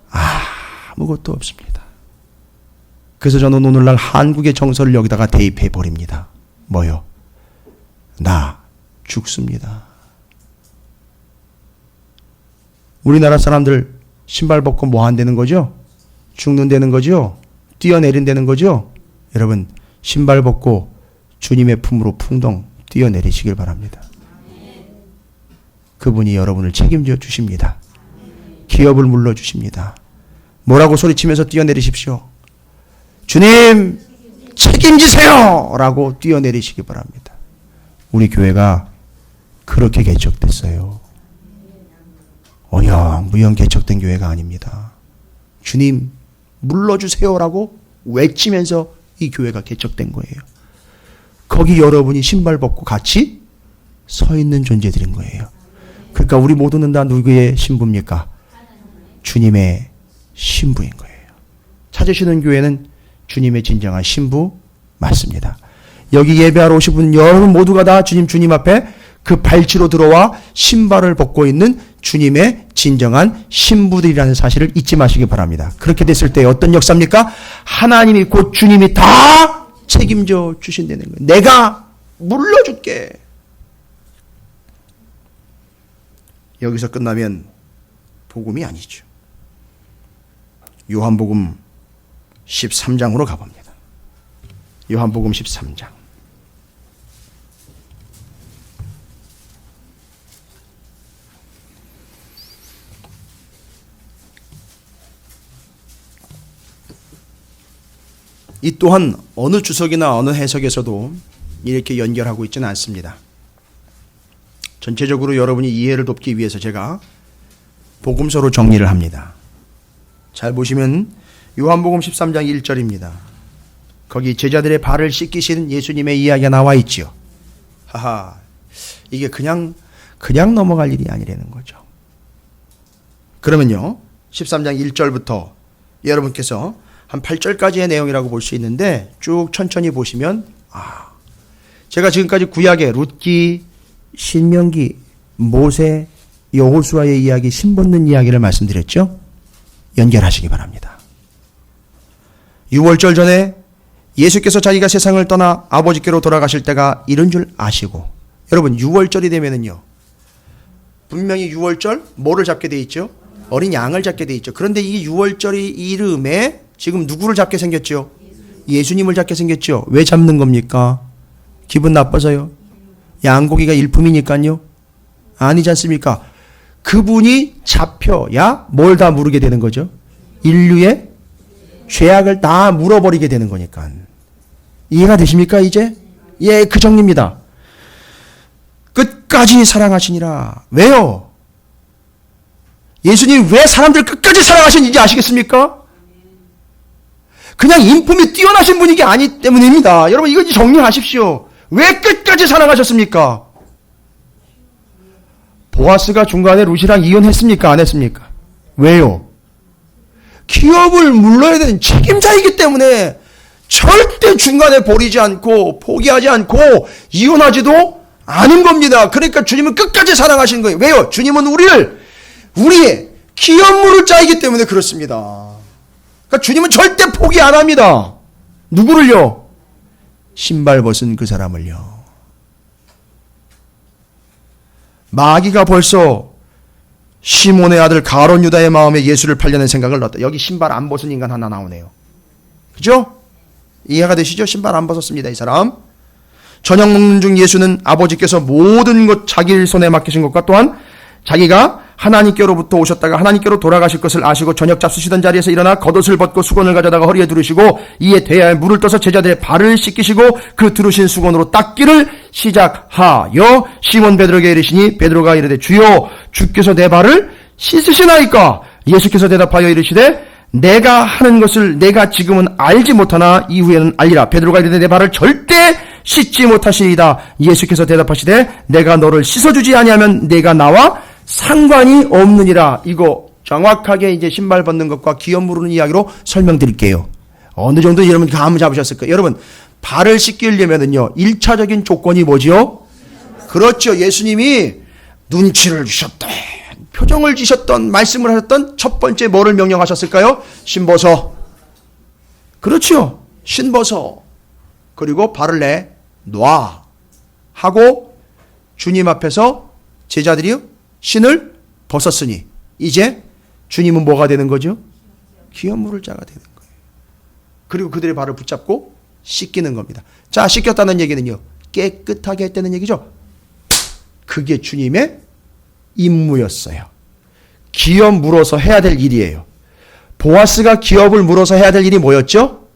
아무것도 없습니다. 그래서 저는 오늘날 한국의 정서를 여기다가 대입해 버립니다. 뭐요? 나 죽습니다. 우리나라 사람들 신발 벗고 뭐 한다는 거죠? 죽는다는 거죠? 뛰어내린다는 거죠? 여러분 신발 벗고 주님의 품으로 풍덩 뛰어내리시길 바랍니다. 그분이 여러분을 책임져 주십니다. 기업을 물러주십니다. 뭐라고 소리치면서 뛰어내리십시오. 주님 책임지세요! 라고 뛰어내리시기 바랍니다. 우리 교회가 그렇게 개척됐어요. 어영부영 개척된 교회가 아닙니다. 주님 물러주세요라고 외치면서 이 교회가 개척된 거예요. 거기 여러분이 신발 벗고 같이 서 있는 존재들인 거예요. 그러니까 우리 모두는 다 누구의 신부입니까? 주님의 신부인 거예요. 찾으시는 교회는 주님의 진정한 신부 맞습니다. 여기 예배하러 오신 분 여러분 모두가 다 주님 앞에 그 발치로 들어와 신발을 벗고 있는 주님의 진정한 신부들이라는 사실을 잊지 마시기 바랍니다. 그렇게 됐을 때 어떤 역사입니까? 하나님이 곧 주님이 다 책임져 주신다는 거예요. 내가 물러줄게. 여기서 끝나면 복음이 아니죠. 요한복음 13장으로 가봅니다. 요한복음 13장. 이 또한 어느 주석이나 어느 해석에서도 이렇게 연결하고 있지는 않습니다. 전체적으로 여러분이 이해를 돕기 위해서 제가 복음서로 정리를 합니다. 잘 보시면 요한복음 13장 1절입니다. 거기 제자들의 발을 씻기신 예수님의 이야기가 나와 있지요. 하하, 이게 그냥 넘어갈 일이 아니라는 거죠. 그러면요 13장 1절부터 여러분께서 한 8절까지의 내용이라고 볼 수 있는데 쭉 천천히 보시면 제가 지금까지 구약의 룻기, 신명기, 모세, 여호수아의 이야기, 신벗는 이야기를 말씀드렸죠. 연결하시기 바랍니다. 6월절 전에 예수께서 자기가 세상을 떠나 아버지께로 돌아가실 때가 이른 줄 아시고, 여러분 6월절이 되면은요 분명히 6월절 뭐를 잡게 돼 있죠? 어린 양을 잡게 돼 있죠. 그런데 이 6월절이 이름에 지금 누구를 잡게 생겼죠? 예수님을 잡게 생겼죠. 왜 잡는 겁니까? 기분 나빠서요? 양고기가 일품이니까요? 아니지 않습니까? 그분이 잡혀야 뭘 다 모르게 되는 거죠? 인류의 죄악을 다 물어버리게 되는 거니까. 이해가 되십니까 이제? 예, 그 정리입니다. 끝까지 사랑하시니라. 왜요? 예수님 왜 사람들 끝까지 사랑하시는지 아시겠습니까? 그냥 인품이 뛰어나신 분이 아니기 때문입니다. 여러분 이거 정리하십시오. 왜 끝까지 사랑하셨습니까? 보아스가 중간에 룻이랑 이혼했습니까? 안 했습니까? 왜요? 기업을 물러야 되는 책임자이기 때문에 절대 중간에 버리지 않고 포기하지 않고 이혼하지도 않은 겁니다. 그러니까 주님은 끝까지 사랑하시는 거예요. 왜요? 주님은 우리의 기업물을 짜이기 때문에 그렇습니다. 그러니까 주님은 절대 포기 안 합니다. 누구를요? 신발 벗은 그 사람을요. 마귀가 벌써 시몬의 아들 가룟 유다의 마음에 예수를 팔려는 생각을 넣었다. 여기 신발 안 벗은 인간 하나 나오네요. 그죠? 이해가 되시죠? 신발 안 벗었습니다, 이 사람. 저녁 먹는 중 예수는 아버지께서 모든 것 자기 손에 맡기신 것과 또한 자기가 하나님께로부터 오셨다가 하나님께로 돌아가실 것을 아시고 저녁 잡수시던 자리에서 일어나 겉옷을 벗고 수건을 가져다가 허리에 두르시고 이에 대야에 물을 떠서 제자들의 발을 씻기시고 그 두르신 수건으로 닦기를 시작하여 시몬 베드로에게 이르시니 베드로가 이르되 주여 주께서 내 발을 씻으시나이까? 예수께서 대답하여 이르시되 내가 하는 것을 내가 지금은 알지 못하나 이후에는 알리라. 베드로가 이르되 내 발을 절대 씻지 못하시리이다. 예수께서 대답하시되 내가 너를 씻어주지 아니하면 내가 나와 상관이 없느니라. 이거 정확하게 이제 신발 벗는 것과 기업 무르는 이야기로 설명드릴게요. 어느 정도 여러분 감을 잡으셨을 거예요. 여러분 발을 씻기려면은요 1차적인 조건이 뭐지요? 그렇죠. 예수님이 눈치를 주셨다, 표정을 지셨던, 말씀을 하셨던 첫 번째 뭐를 명령하셨을까요? 신벗어. 그렇죠. 신벗어. 그리고 발을 내놔 하고 주님 앞에서 제자들이요 신을 벗었으니 이제 주님은 뭐가 되는 거죠? 기업물을 자가 되는 거예요. 그리고 그들의 발을 붙잡고 씻기는 겁니다. 자, 씻겼다는 얘기는요 깨끗하게 했다는 얘기죠. 그게 주님의 임무였어요. 기업 물어서 해야 될 일이에요. 보아스가 기업을 물어서 해야 될 일이 뭐였죠?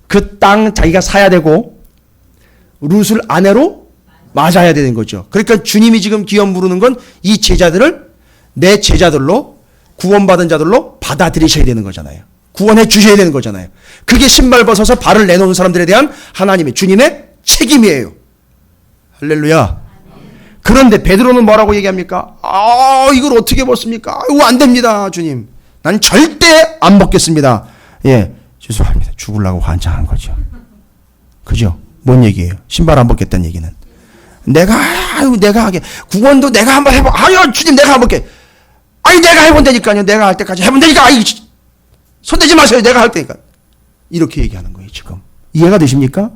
그 땅 자기가 사야 되고 룻을 아내로 맞아야 되는 거죠. 그러니까 주님이 지금 기업 물으는 건 이 제자들을 내 제자들로 구원받은 자들로 받아들이셔야 되는 거잖아요. 구원해 주셔야 되는 거잖아요. 그게 신발 벗어서 발을 내놓은 사람들에 대한 하나님의 주님의 책임이에요. 할렐루야. 그런데 베드로는 뭐라고 얘기합니까? 이걸 어떻게 벗습니까? 이거 안 됩니다, 주님. 난 절대 안 벗겠습니다. 예, 죄송합니다. 죽으려고 환장한 거죠. 그죠? 뭔 얘기예요? 신발 안 벗겠다는 얘기는. 내가 하게. 구원도 내가 한번 해봐. 아유, 주님, 내가 한번 볼게. 내가 해본다니까요. 내가 할 때까지 해본다니까. 손대지 마세요. 내가 할 테니까. 이렇게 얘기하는 거예요, 지금. 이해가 되십니까?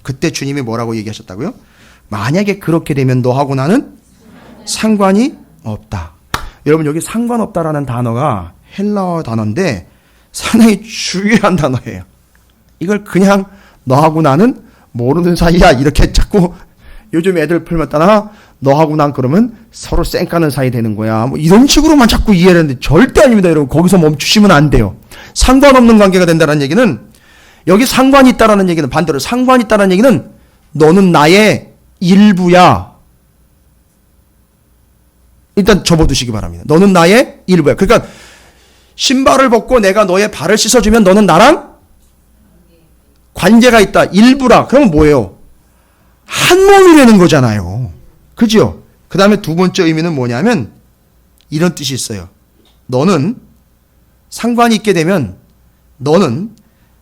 그때 주님이 뭐라고 얘기하셨다고요? 만약에 그렇게 되면 너하고 나는 상관이 없다. 여러분, 여기 상관없다라는 단어가 헬라어 단어인데 상당히 중요한 단어예요. 이걸 그냥 너하고 나는 모르는 사이야. 이렇게 자꾸 요즘 애들 풀면 따라 너하고 난 그러면 서로 쌩까는 사이 되는 거야. 뭐 이런 식으로만 자꾸 이해를 하는데 절대 아닙니다. 여러분, 거기서 멈추시면 안 돼요. 상관없는 관계가 된다는 얘기는, 여기 상관이 있다라는 얘기는 반대로 상관이 있다라는 얘기는 너는 나의 일부야. 일단 접어두시기 바랍니다. 너는 나의 일부야. 그러니까 신발을 벗고 내가 너의 발을 씻어주면 너는 나랑 관계가 있다. 일부라. 그러면 뭐예요? 한 몸이 되는 거잖아요. 그죠? 그 다음에 두 번째 의미는 뭐냐면 이런 뜻이 있어요. 너는 상관이 있게 되면 너는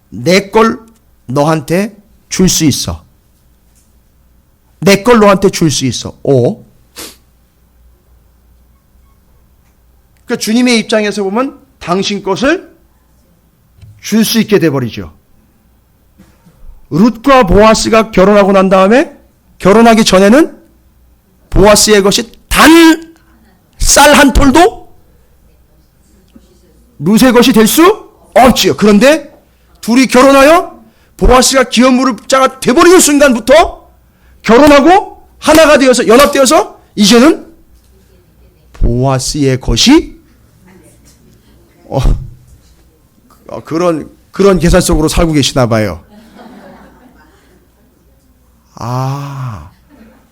내 걸 너한테 줄 수 있어. 내 걸 너한테 줄 수 있어. 그러니까 주님의 입장에서 보면 당신 것을 줄 수 있게 돼버리죠. 룻과 보아스가 결혼하고 난 다음에 결혼하기 전에는 보아스의 것이 단 쌀 한 톨도 룻의 것이 될 수 없지요. 그런데 둘이 결혼하여 보아스가 기업 무릎자가 돼버리는 순간부터 결혼하고 하나가 되어서 연합되어서 이제는 보아스의 것이 그런 그런 계산 속으로 살고 계시나 봐요.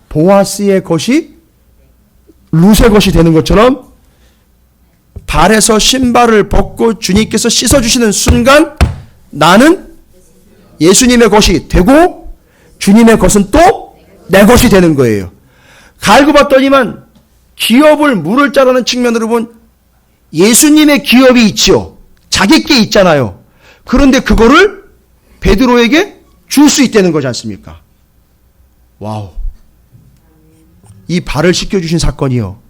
보아스의 것이 룻의 것이 되는 것처럼 발에서 신발을 벗고 주님께서 씻어주시는 순간 나는 예수님의 것이 되고 주님의 것은 또 내 것이 되는 거예요. 갈고 봤더니만 기업을 물을 자라는 측면으로 본 예수님의 기업이 있지요. 자기께 있잖아요. 그런데 그거를 베드로에게 줄 수 있다는 거지 않습니까? 와우. 이 발을 씻겨주신 사건이요.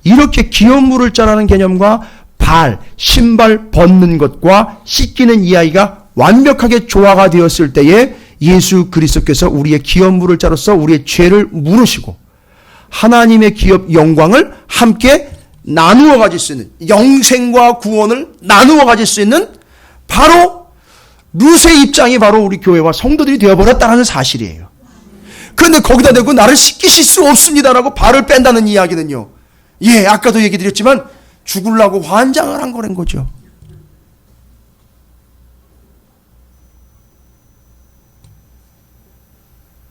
이렇게 기업 물을 자라는 개념과 발, 신발 벗는 것과 씻기는 이야기가 완벽하게 조화가 되었을 때에 예수 그리스도께서 우리의 기업 물을 자로서 우리의 죄를 물으시고 하나님의 기업 영광을 함께 나누어 가질 수 있는, 영생과 구원을 나누어 가질 수 있는 바로 룻의 입장이 바로 우리 교회와 성도들이 되어버렸다는 사실이에요. 그런데 거기다 대고 나를 씻기실 수 없습니다라고 발을 뺀다는 이야기는요. 아까도 얘기 드렸지만 죽으려고 환장을 한 거란 거죠.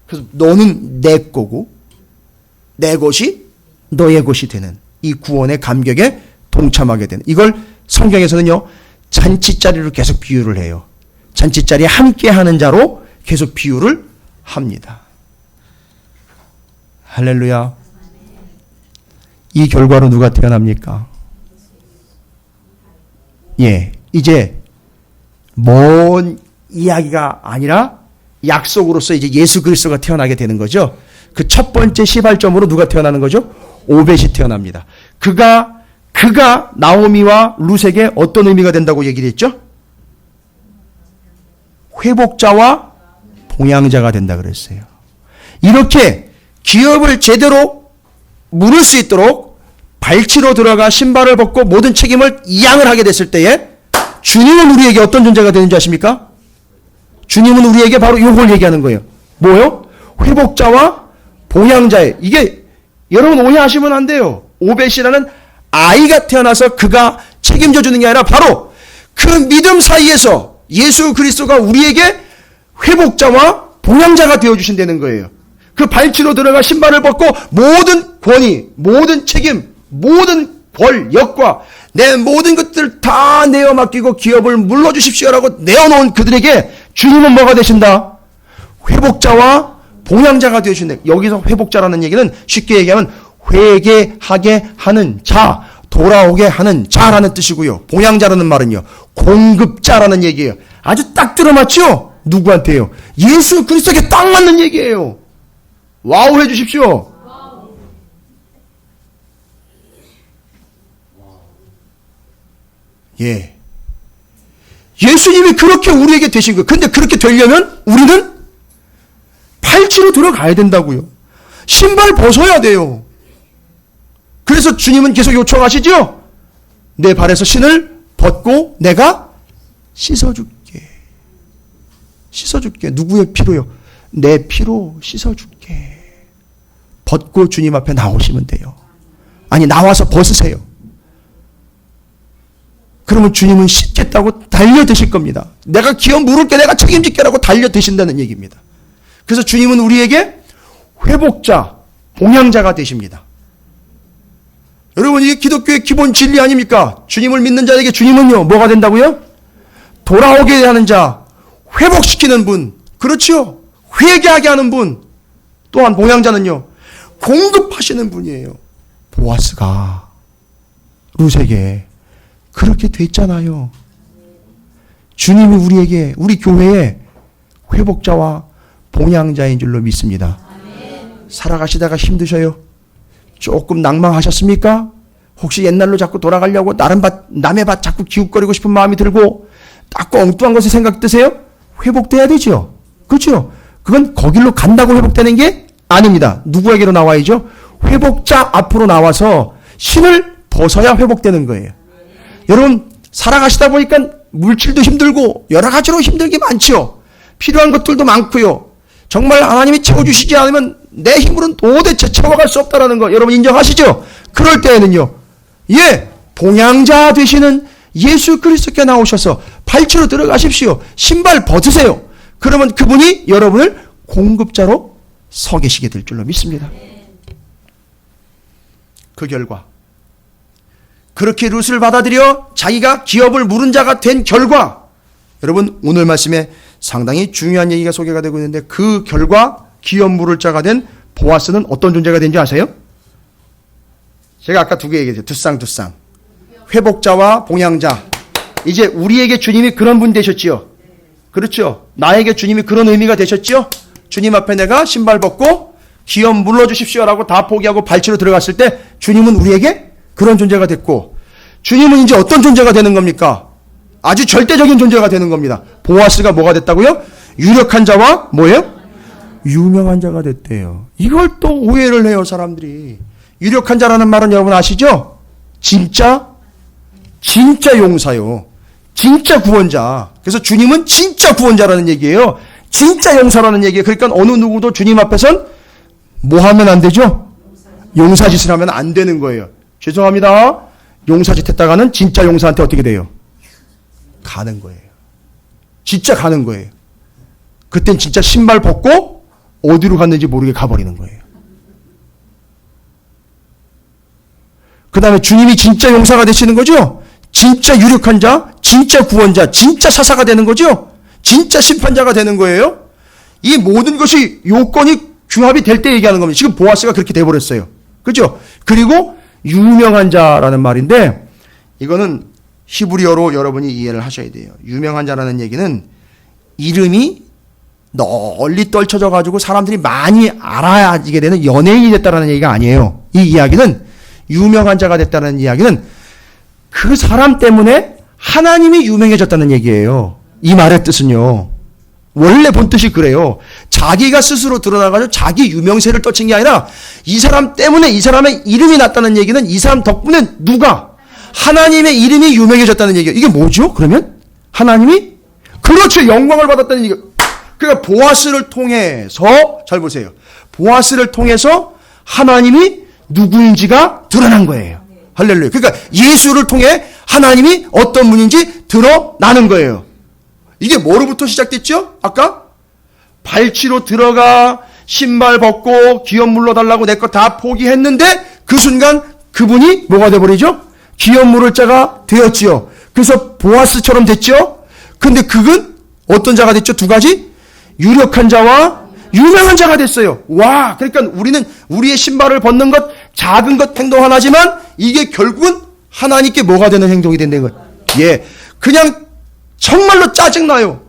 그래서 너는 내 거고 내 것이 너의 것이 되는 이 구원의 감격에 동참하게 되는, 이걸 성경에서는요 잔치자리로 계속 비유를 해요. 잔치자리에 함께하는 자로 계속 비유를 합니다. 할렐루야. 이 결과로 누가 태어납니까? 이제 먼 이야기가 아니라 약속으로서 이제 예수 그리스도가 태어나게 되는 거죠. 그 첫 번째 시발점으로 누가 태어나는 거죠? 오벳이 태어납니다. 그가 나오미와 룻에게 어떤 의미가 된다고 얘기를 했죠? 회복자와 봉양자가 된다 그랬어요. 이렇게 기업을 제대로 물을 수 있도록 발치로 들어가 신발을 벗고 모든 책임을 이양을 하게 됐을 때에 주님은 우리에게 어떤 존재가 되는지 아십니까? 주님은 우리에게 바로 이걸 얘기하는 거예요. 뭐요? 회복자와 봉양자의, 이게 여러분 오해하시면 안 돼요. 오벳이라는 아이가 태어나서 그가 책임져 주는 게 아니라 바로 그 믿음 사이에서 예수 그리스도가 우리에게 회복자와 봉양자가 되어주신다는 거예요. 그 발치로 들어가 신발을 벗고 모든 권위, 모든 책임, 모든 권력과 내 모든 것들 다 내어 맡기고 기업을 물러주십시오라고 내어놓은 그들에게 주님은 뭐가 되신다? 회복자와 봉양자가 되신다. 여기서 회복자라는 얘기는 쉽게 얘기하면 회개하게 하는 자, 돌아오게 하는 자라는 뜻이고요. 봉양자라는 말은요, 공급자라는 얘기예요. 아주 딱 들어맞죠? 누구한테요? 예수 그리스도에게 딱 맞는 얘기예요. 와우 해주십시오. 예수님이 그렇게 우리에게 되신 거예요. 근데 그렇게 되려면 우리는 팔찌로 들어가야 된다고요. 신발 벗어야 돼요. 그래서 주님은 계속 요청하시죠? 내 발에서 신을 벗고 내가 씻어줄게. 씻어줄게. 누구의 피로요? 내 피로 씻어줄게. 벗고 주님 앞에 나오시면 돼요. 아니, 나와서 벗으세요. 그러면 주님은 씻겠다고 달려드실 겁니다. 내가 기업 물을게, 내가 책임질게라고 달려드신다는 얘기입니다. 그래서 주님은 우리에게 회복자, 봉양자가 되십니다. 여러분, 이게 기독교의 기본 진리 아닙니까? 주님을 믿는 자에게 주님은요, 뭐가 된다고요? 돌아오게 하는 자, 회복시키는 분, 그렇죠? 회개하게 하는 분, 또한 봉양자는요, 공급하시는 분이에요. 보아스가 룻에게 그렇게 됐잖아요. 주님이 우리에게, 우리 교회에 회복자와 봉양자인 줄로 믿습니다. 살아가시다가 힘드셔요? 조금 낭망하셨습니까? 혹시 옛날로 자꾸 돌아가려고 남의 밭 자꾸 기웃거리고 싶은 마음이 들고 자꾸 엉뚱한 것에 생각 드세요? 회복돼야 되죠. 그렇죠? 그건 거길로 간다고 회복되는 게 아닙니다. 누구에게로 나와야죠? 회복자 앞으로 나와서 신을 벗어야 회복되는 거예요. 여러분, 살아가시다 보니까 물질도 힘들고 여러 가지로 힘든 게 많죠. 필요한 것들도 많고요. 정말 하나님이 채워주시지 않으면 내 힘으로는 도대체 채워갈 수 없다는 거 여러분 인정하시죠? 그럴 때에는요, 봉양자 되시는 예수 그리스도께 나오셔서 발치로 들어가십시오. 신발 벗으세요. 그러면 그분이 여러분을 공급자로 서 계시게 될 줄로 믿습니다. 그 결과 그렇게 룻을 받아들여 자기가 기업을 물은 자가 된 결과, 여러분 오늘 말씀에 상당히 중요한 얘기가 소개가 되고 있는데, 그 결과 기업 물을 자가 된 보아스는 어떤 존재가 된지 아세요? 제가 아까 두 개 얘기했죠. 두쌍. 회복자와 봉양자. 이제 우리에게 주님이 그런 분 되셨지요. 그렇죠. 나에게 주님이 그런 의미가 되셨죠. 주님 앞에 내가 신발 벗고 기업 물러주십시오라고 다 포기하고 발치로 들어갔을 때 주님은 우리에게 그런 존재가 됐고, 주님은 이제 어떤 존재가 되는 겁니까? 아주 절대적인 존재가 되는 겁니다. 보아스가 뭐가 됐다고요? 유력한 자와 뭐예요? 유명한 자가 됐대요. 이걸 또 오해를 해요, 사람들이. 유력한 자라는 말은 여러분 아시죠? 진짜 용사요. 진짜 구원자. 그래서 주님은 진짜 구원자라는 얘기예요. 진짜 용사라는 얘기예요. 그러니까 어느 누구도 주님 앞에선 뭐 하면 안 되죠? 용사짓을 하면 안 되는 거예요. 죄송합니다. 용사짓 했다가는 진짜 용사한테 어떻게 돼요? 가는 거예요. 진짜 가는 거예요. 그땐 진짜 신발 벗고 어디로 갔는지 모르게 가버리는 거예요. 그 다음에 주님이 진짜 용사가 되시는 거죠? 진짜 유력한 자, 진짜 구원자, 진짜 사사가 되는 거죠? 진짜 심판자가 되는 거예요? 이 모든 것이 요건이 규합이 될 때 얘기하는 겁니다. 지금 보아스가 그렇게 돼버렸어요. 그죠? 그리고 유명한 자라는 말인데, 이거는 히브리어로 여러분이 이해를 하셔야 돼요. 유명한 자라는 얘기는 이름이 널리 떨쳐져 가지고 사람들이 많이 알아지게 되는 연예인이 됐다라는 얘기가 아니에요. 이 이야기는, 유명한 자가 됐다는 이야기는 그 사람 때문에 하나님이 유명해졌다는 얘기예요. 이 말의 뜻은요, 원래 본 뜻이 그래요. 자기가 스스로 드러나가지고 자기 유명세를 떨친 게 아니라 이 사람 때문에 이 사람의 이름이 났다는 얘기는 이 사람 덕분에 누가? 하나님의 이름이 유명해졌다는 얘기예요. 이게 뭐죠? 그러면 하나님이, 그렇죠, 영광을 받았다는 얘기예요. 그러니까 보아스를 통해서, 잘 보세요, 보아스를 통해서 하나님이 누구인지가 드러난 거예요. 할렐루야. 그러니까 예수를 통해 하나님이 어떤 분인지 드러나는 거예요. 이게 뭐로부터 시작됐죠? 아까 발치로 들어가 신발 벗고 기업 물러달라고 내 거 다 포기했는데 그 순간 그분이 뭐가 돼버리죠? 기업 물을 자가 되었지요. 그래서 보아스처럼 됐죠. 근데 그건 어떤 자가 됐죠? 두 가지, 유력한 자와 유명한 자가 됐어요. 와, 그러니까 우리는 우리의 신발을 벗는 것, 작은 것 행동 하나지만 이게 결국은 하나님께 뭐가 되는 행동이 된다는 거예요. 예, 그냥 정말로 짜증나요.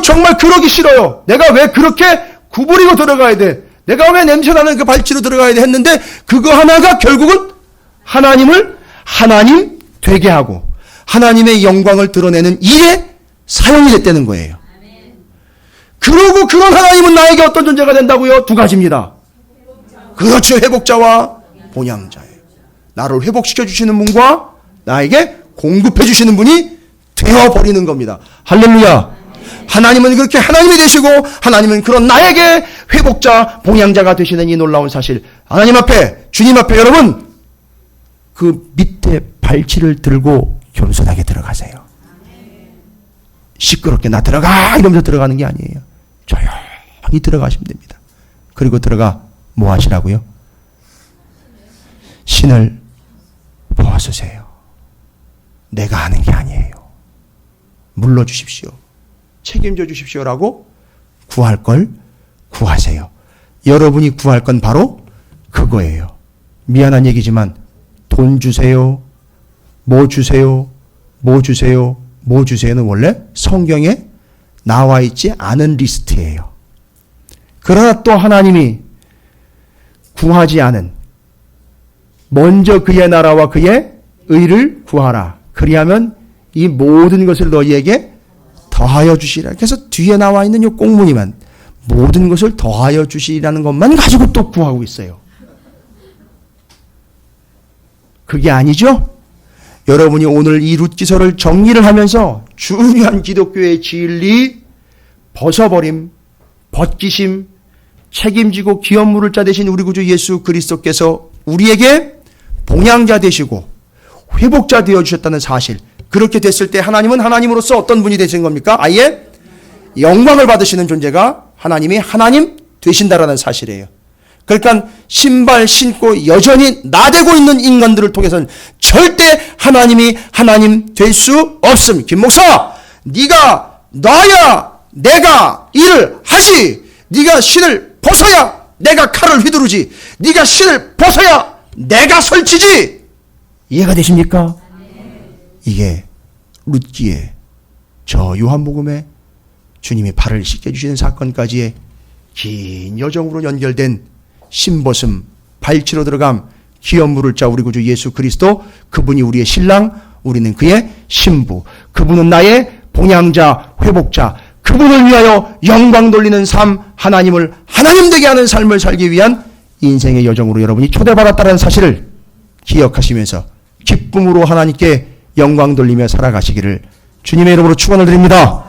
정말 그러기 싫어요. 내가 왜 그렇게 구부리고 들어가야 돼? 내가 왜 냄새나는 그 발치로 들어가야 돼? 했는데 그거 하나가 결국은 하나님을 하나님 되게 하고 하나님의 영광을 드러내는 일에 사용이 됐다는 거예요. 그러고 그런 하나님은 나에게 어떤 존재가 된다고요? 두 가지입니다. 그렇죠. 회복자와 봉양자예요. 나를 회복시켜 주시는 분과 나에게 공급해 주시는 분이 되어버리는 겁니다. 할렐루야. 하나님은 그렇게 하나님이 되시고 하나님은 그런 나에게 회복자, 봉양자가 되시는 이 놀라운 사실, 하나님 앞에, 주님 앞에 여러분 그 밑에 발치를 들고 겸손하게 들어가세요. 시끄럽게 나 들어가 이러면서 들어가는 게 아니에요. 조용히 들어가시면 됩니다. 그리고 들어가 뭐 하시라고요? 신을 보아주세요. 내가 하는 게 아니에요. 물러주십시오. 책임져 주십시오라고 구할 걸 구하세요. 여러분이 구할 건 바로 그거예요. 미안한 얘기지만 돈 주세요, 뭐 주세요, 뭐 주세요, 뭐 주세요는 원래 성경에 나와 있지 않은 리스트예요. 그러나 또 하나님이 구하지 않은, 먼저 그의 나라와 그의 의를 구하라. 그리하면 이 모든 것을 너희에게 더하여 주시라. 그래서 뒤에 나와 있는 이 꽁무니만 모든 것을 더하여 주시라는 것만 가지고 또 구하고 있어요. 그게 아니죠? 여러분이 오늘 이 룻기서를 정리를 하면서 중요한 기독교의 진리, 벗어버림, 벗기심, 책임지고 기업 물을 자 되신 우리 구주 예수 그리스도께서 우리에게 봉양자 되시고 회복자 되어주셨다는 사실, 그렇게 됐을 때 하나님은 하나님으로서 어떤 분이 되신 겁니까? 아예 영광을 받으시는 존재가 하나님이 하나님 되신다라는 사실이에요. 그러니까 신발 신고 여전히 나대고 있는 인간들을 통해서는 절대 하나님이 하나님 될 수 없음. 김 목사, 네가 놔야 내가 일을 하지. 네가 신을 벗어야 내가 칼을 휘두르지. 네가 신을 벗어야 내가 설치지. 이해가 되십니까? 이게 룻기에 저 요한복음에 주님이 발을 씻겨주시는 사건까지의 긴 여정으로 연결된 신벗음, 발치로 들어감, 기업 물을 자 우리 구주 예수 그리스도, 그분이 우리의 신랑, 우리는 그의 신부, 그분은 나의 봉양자, 회복자, 그분을 위하여 영광 돌리는 삶, 하나님을 하나님 되게 하는 삶을 살기 위한 인생의 여정으로 여러분이 초대받았다는 사실을 기억하시면서 기쁨으로 하나님께 영광 돌리며 살아가시기를 주님의 이름으로 축원을 드립니다.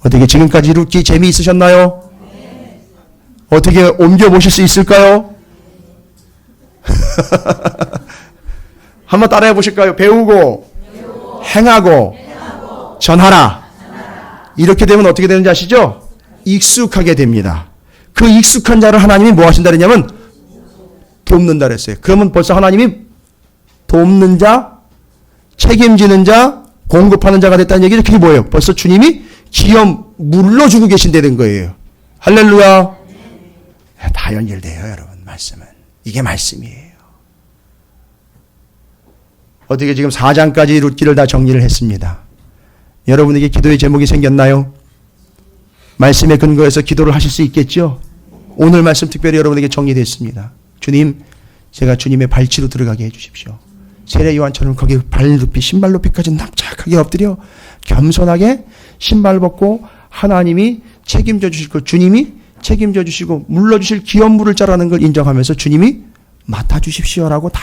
어떻게 지금까지 룻기 재미있으셨나요? 어떻게 옮겨보실 수 있을까요? 한번 따라해 보실까요? 배우고, 행하고, 전하라. 이렇게 되면 어떻게 되는지 아시죠? 익숙하게 됩니다. 그 익숙한 자를 하나님이 뭐 하신다 그랬냐면 돕는다 그랬어요. 그러면 벌써 하나님이 돕는 자, 책임지는 자, 공급하는 자가 됐다는 얘기죠. 그게 뭐예요? 벌써 주님이 기업 물러주고 계신다는 거예요. 할렐루야. 다 연결돼요, 여러분. 말씀은. 이게 말씀이에요. 어떻게 지금 4장까지 룻기를 다 정리를 했습니다. 여러분에게 기도의 제목이 생겼나요? 말씀에 근거해서 기도를 하실 수 있겠죠? 오늘 말씀 특별히 여러분에게 정리됐습니다. 주님, 제가 주님의 발치로 들어가게 해주십시오. 세례 요한처럼 거기 발 높이, 신발 높이까지 납작하게 엎드려 겸손하게 신발 벗고 하나님이 책임져 주실 것, 주님이 책임져 주시고 물러주실 기업 물을 자라는 걸 인정하면서 주님이 맡아주십시오라고 다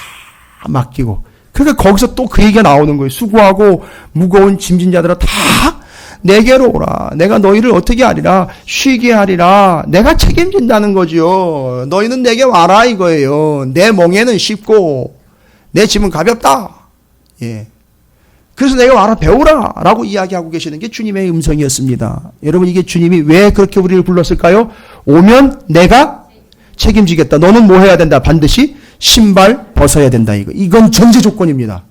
맡기고, 그러니까 거기서 또 그 얘기가 나오는 거예요. 수고하고 무거운 짐진 자들아 다 내게로 오라. 내가 너희를 어떻게 하리라? 쉬게 하리라. 내가 책임진다는 거죠. 너희는 내게 와라 이거예요. 내 멍에는 쉽고 내 짐은 가볍다. 예. 그래서 내가 와라 배우라 라고 이야기하고 계시는 게 주님의 음성이었습니다. 여러분, 이게 주님이 왜 그렇게 우리를 불렀을까요? 오면 내가 책임지겠다. 너는 뭐 해야 된다? 반드시 신발 벗어야 된다. 이건 전제 조건입니다.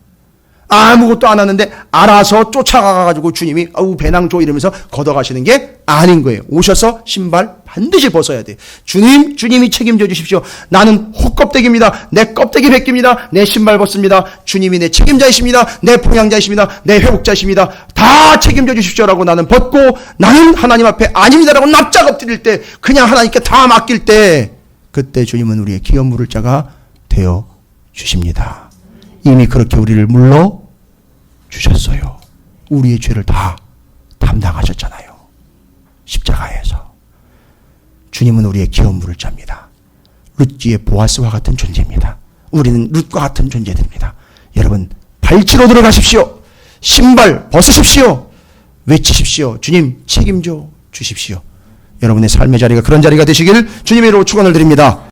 아무것도 안 하는데 알아서 쫓아가가지고 주님이 아우 배낭 줘 이러면서 걷어가시는 게 아닌 거예요. 오셔서 신발 반드시 벗어야 돼요. 주님이 책임져 주십시오. 나는 헛껍데기입니다. 내 껍데기 벗깁니다. 내 신발 벗습니다. 주님이 내 책임자이십니다. 내 봉양자이십니다. 내 회복자이십니다. 다 책임져 주십시오라고 나는 벗고, 나는 하나님 앞에 아닙니다라고 납작 엎드릴 때, 그냥 하나님께 다 맡길 때, 그때 주님은 우리의 기업 물을 자가 되어 주십니다. 이미 그렇게 우리를 물러 주셨어요. 우리의 죄를 다 담당하셨잖아요. 십자가에서. 주님은 우리의 기업 물을 자입니다. 룻기의 보아스와 같은 존재입니다. 우리는 룻과 같은 존재들입니다. 여러분, 발치로 들어가십시오. 신발 벗으십시오. 외치십시오. 주님 책임져 주십시오. 여러분의 삶의 자리가 그런 자리가 되시길 주님의 이름으로 축원을 드립니다.